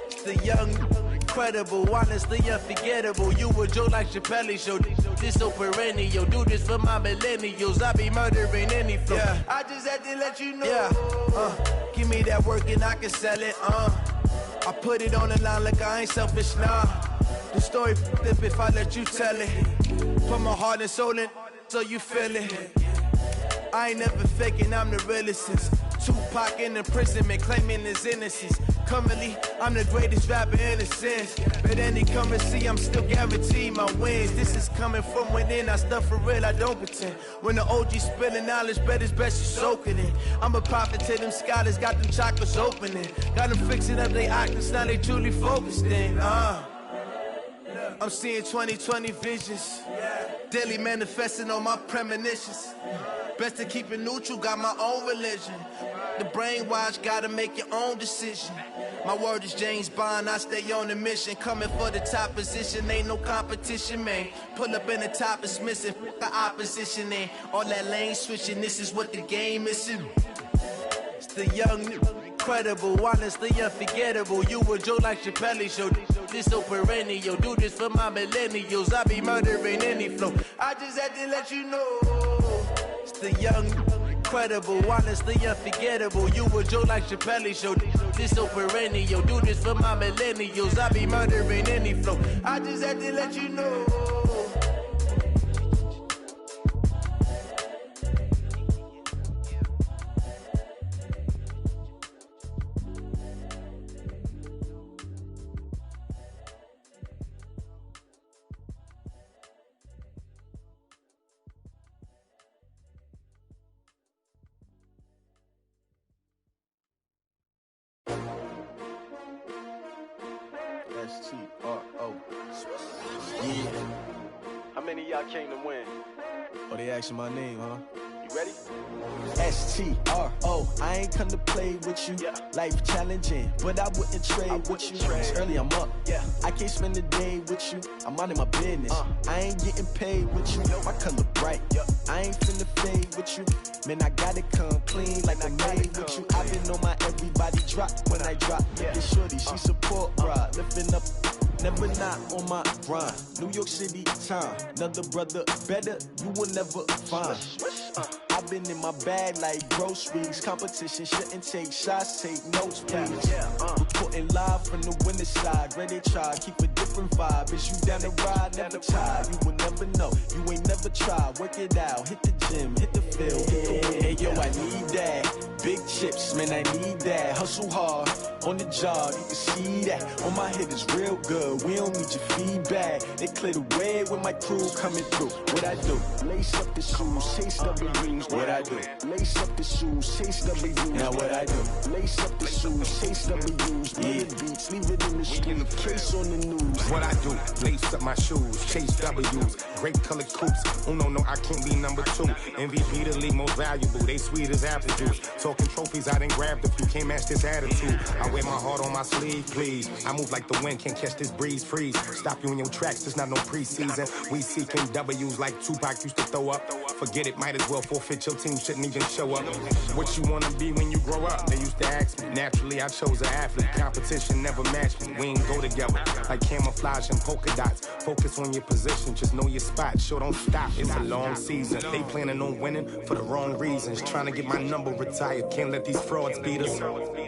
It's the young, incredible, honestly unforgettable. You a joke like Chappelle show. This so perennial. Do this for my millennials. I be murdering any flow. Yeah. I just had to let you know. Yeah. Give me that work and I can sell it. I put it on the line like I ain't selfish, nah. The story flip if I let you tell it. Put my heart and soul in so you feel it. I ain't never faking, I'm the realest since Tupac in imprisonment, claiming his innocence. Currently, I'm the greatest rapper in a sense. But any currency, I'm still guaranteed my wins. This is coming from within, I stuff for real, I don't pretend. When the OG spilling knowledge, bet it's best you soak it in. I'm a prophet to them scholars, got them chakras opening. Got them fixing up they octaves, now they truly focused in. I'm seeing 2020 visions. Daily manifesting on my premonitions. Best to keep it neutral, got my own religion. The brainwash, gotta make your own decision. My word is James Bond, I stay on the mission. Coming for the top position, ain't no competition, man. Pull up in the top, it's missing, the opposition ain't. All that lane switching, this is what the game missing. It's the young, incredible, honestly unforgettable. You a joke like Chappelle show. This so perennial. Do this for my millennials. I be murdering any flow. I just had to let you know. It's the young, incredible, honestly unforgettable. You a joke like Chappelle show. This so perennial. Do this for my millennials. I be murdering any flow. I just had to let you know. S-T-R-O. Yeah. How many of y'all came to win? Oh, they asking my name, huh? You ready? STRO, I ain't come to play with you. Life challenging, but I wouldn't trade with you. It's early, I'm up. I can't spend the day with you. I'm out of my business. I ain't getting paid with you. My color bright. I ain't finna fade with you. Man, I gotta come clean like I made with you. I've been on my everybody drop when I drop. This shorty, she support ride. Lifting up, never not on my grind. New York City time. Another brother better, you will never find. I've been in my bag like groceries. Competition shouldn't take shots, take notes, please. Reporting live from the winter side. Ready to try, keep a different vibe. Is you down the ride, never tired. You will never know, you ain't never tried. Work it out, hit the gym, hit the field, hit the win. Hey yo, I need that. Big chips, man, I need that. Hustle hard, on the job, you can see that. On my head is real good, we don't need your feedback. They clear the way with my crew coming through. What I do? Lace up the shoes, chase W's. What I do? Lace up the shoes, chase W's. Now what I do? Lace up the shoes, chase W's. Bring the beats, leave it in the street, case on the news. What I do? Lace up my shoes, chase W's. Great colored coops. Oh no, I can't be number 2. MVP the league most valuable. They sweet as apple juice. Talking trophies, I done grabbed a few. Can't match this attitude. I wear my heart on my sleeve, please. I move like the wind, can't catch this breeze, freeze. Stop you in your tracks, there's not no preseason. We seeking W's like Tupac used to throw up. Forget it, might as well forfeit, your team shouldn't even show up. What you wanna be when you grow up? They used to ask me. Naturally, I chose an athlete. Competition never matched me. We ain't go together like camouflage and polka dots. Focus on your position, just know your spot. Sure, don't stop, it's a long season. They planning on winning for the wrong reasons. Trying to get my number retired, can't let these frauds beat us.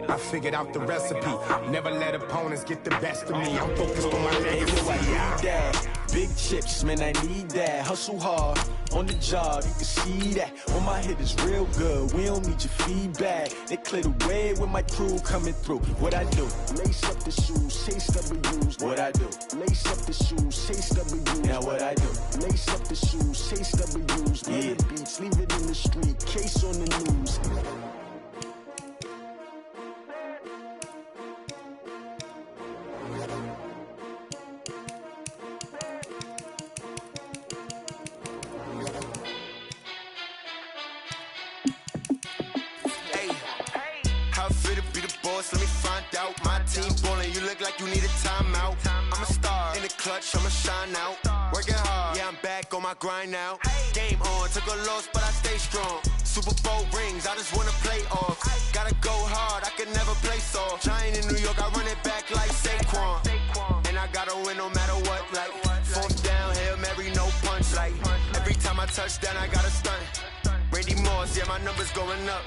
I figured out the recipe. Never let opponents get the best of me. I'm focused on my legacy. I need that. Big chips, man, I need that. Hustle hard, on the job, you can see that. On my head is real good, we don't need your feedback. They clear the way with my crew coming through. What I do? Lace up the shoes, chase W's. What I do? Lace up the shoes, chase W's. Now what I do? Lace up the shoes, chase W's. Bring the beats, leave it in the street, case on the news. Let me find out. My team ballin', you look like you need a timeout. I'm a star in the clutch, I'ma shine out. Working hard, yeah, I'm back on my grind now. Game on, took a loss, but I stay strong. Super Bowl rings, I just wanna play off. Gotta go hard, I can never play soft. Giant in New York, I run it back like Saquon. And I gotta win no matter what, like fourth down, Hail Mary, no punch. Like every time I touch down, I gotta stunt. Randy Moss, yeah, my numbers going up.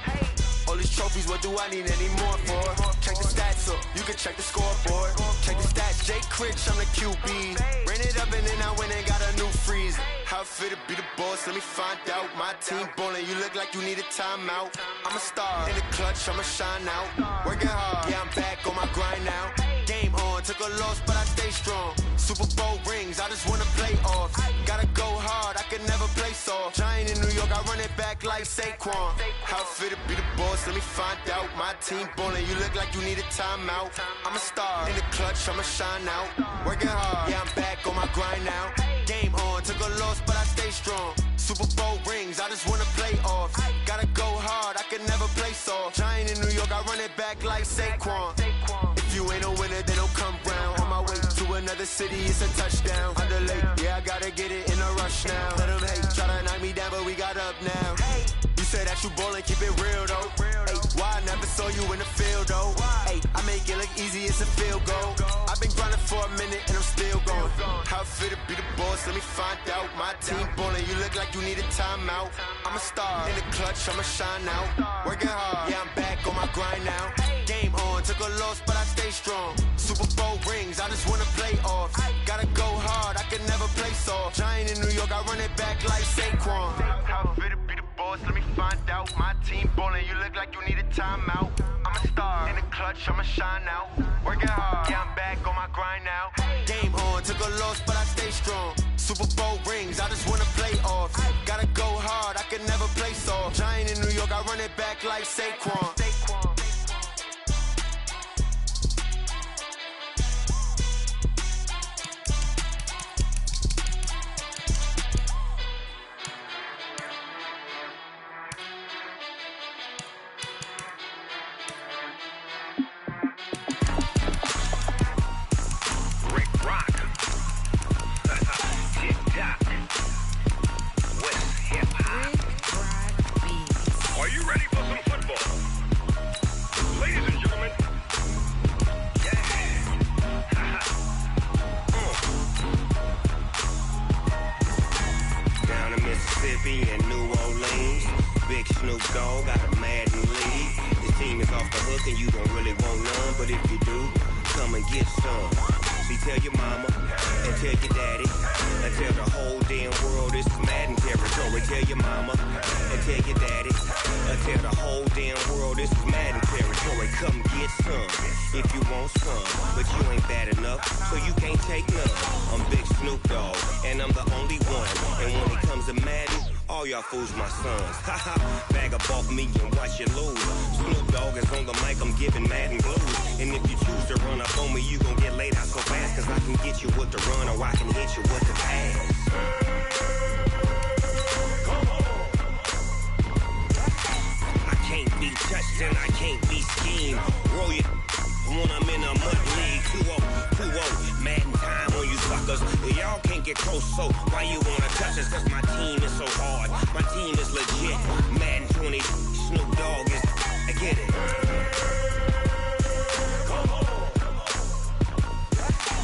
All these trophies, what do I need any more for? Check the stats up, you can check the scoreboard. Check the stats, Jay Critch, I'm the QB. Ran it up and then I went and got a new freeze. How fit to be the boss, let me find out. My team ballin', you look like you need a timeout. I'm a star in the clutch, I'ma shine out. Working hard, yeah, I'm back on my grind now. Game on, took a loss, but I stay strong. Super Bowl rings, I just wanna play off. Gotta go hard, I can never play soft. Giant in New York, I run it back like Saquon. How fit to be the boss, let me find out. My team ballin', you look like you need a timeout. I'm a star in the clutch, I'ma shine out. Working hard, yeah, I'm back on my grind now. Game on, took a loss, but I stay strong. Super Bowl rings, I just wanna play off. Gotta go hard, I can never play soft. Giant in New York, I run it back like Saquon. If you ain't a winner, then don't come round. On my way to another city, it's a touchdown. Underlay, yeah, I gotta get it in a rush now. Let them hate, try to knock me down, but we got up now. You said that you ballin', keep it real though. Ay, why I never saw you in the field though? Ay, I make it look easy, it's a field goal. I've been grinding for a minute and I'm still going. How fit to be the boss, let me find out. My team ballin', you look like you need a timeout. I'm a star in the clutch, I'ma shine out. Working hard, yeah, I'm back on my grind now. Game on, took a loss, but I stay strong. Super Bowl rings, I just wanna play off. Gotta go hard, I can never play soft. Giant in New York, I run it back like Saquon. How fit to be the boss, let me find out. My team ballin', you look like you need a timeout. I'm a star in the clutch, I'ma shine out. Working hard, yeah, I'm back on my grind now. Game on, took a loss, but I stay strong. Super Bowl rings, I just wanna play off. Gotta go hard, I can never play soft. Giant in New York, I run it back like Saquon. Snoop Dogg got a Madden league. This team is off the hook and you don't really want none, but if you do, come and get some. See, tell your mama and tell your daddy and tell the whole damn world this is Madden territory. Tell your mama and tell your daddy and tell the whole damn world this is Madden territory. Come get some if you want some, but you ain't bad enough, so you can't take none. I'm Big Snoop Dogg, and I'm the only one. And when it comes to Madden, all y'all fools my sons. Haha, bag up off me and watch you lose. Snoop Dogg is on the mic, I'm giving Madden blues. And if you choose to run up on me, you gon' get laid out so fast, cause I can get you with the run or I can hit you with the pass. I can't be touched and I can't be schemed. Roll you when I'm in a mud league. 2-0, Madden time on you suckers. Y'all can't get close, so why you wanna touch us? Cause my team is so hard, my team is legit. Madden 20, Snoop Dogg is, I get it.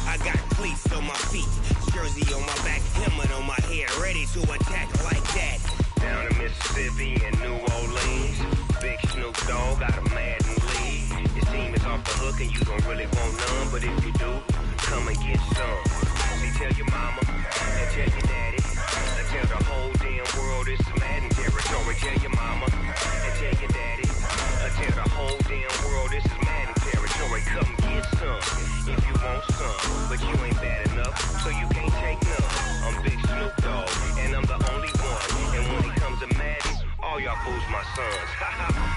I got cleats on my feet, jersey on my back, helmet on my head, ready to attack like that. Down in Mississippi and New Orleans, Big Snoop Dogg got a Madden league. Your team is off the hook and you don't really want none, but if you do, come and get some. See, tell your mama and tell your daddy and tell the whole damn world this is Madden territory. Tell your mama and tell your daddy and tell the whole damn world this is Madden territory. Come get some if you want some, but you ain't bad enough, so you can't take none. I'm Big Snoop Dogg, and I'm the only one. And when it comes to Madden, all y'all fools my sons.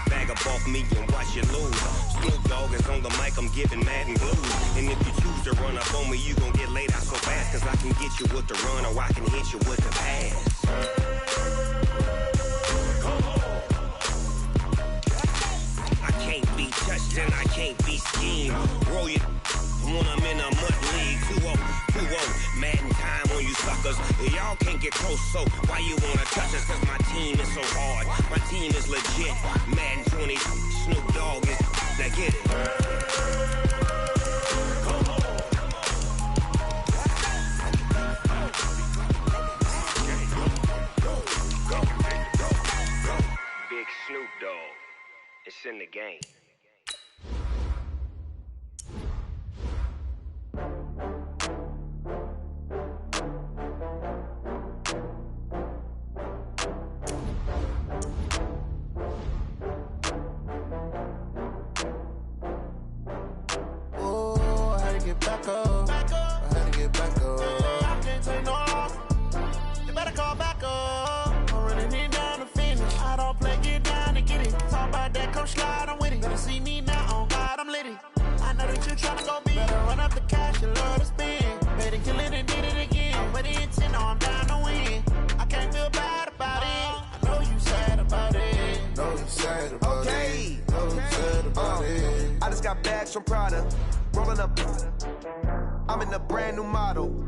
Bag up off me and watch you lose. Snoop Dogg is on the mic, I'm giving Madden blues. And if you choose to run up on me, you gon' get laid out so fast, cause I can get you with the run or I can hit you with the pass. I can't be touched and I can't be schemed. Roll you when I'm in a mud league. 2-0, Madden time on you suckers. Y'all can't get close, so why you wanna touch us? Cause my team is so hard, my team is legit. Madden 20, Snoop Dogg is, now get it. Big Snoop Dogg, it's in the game. Back up. I had to get back up. I can't take no loss. You better call back up. I'm running it down to finish. I don't play, get down and get it. Talk about that, come slide, I'm with it. Better see me now, on God, I'm lit it. I know that you're trying to go big. Better run up the cash, you love to spend. Better kill it and did it again. I'm with the intent, no, I'm down to win. I can't feel bad about it. I know you sad about it. Know you sad about it. Know you sad about it. I just got bags from Prada. Rolling up, I'm in a brand new model.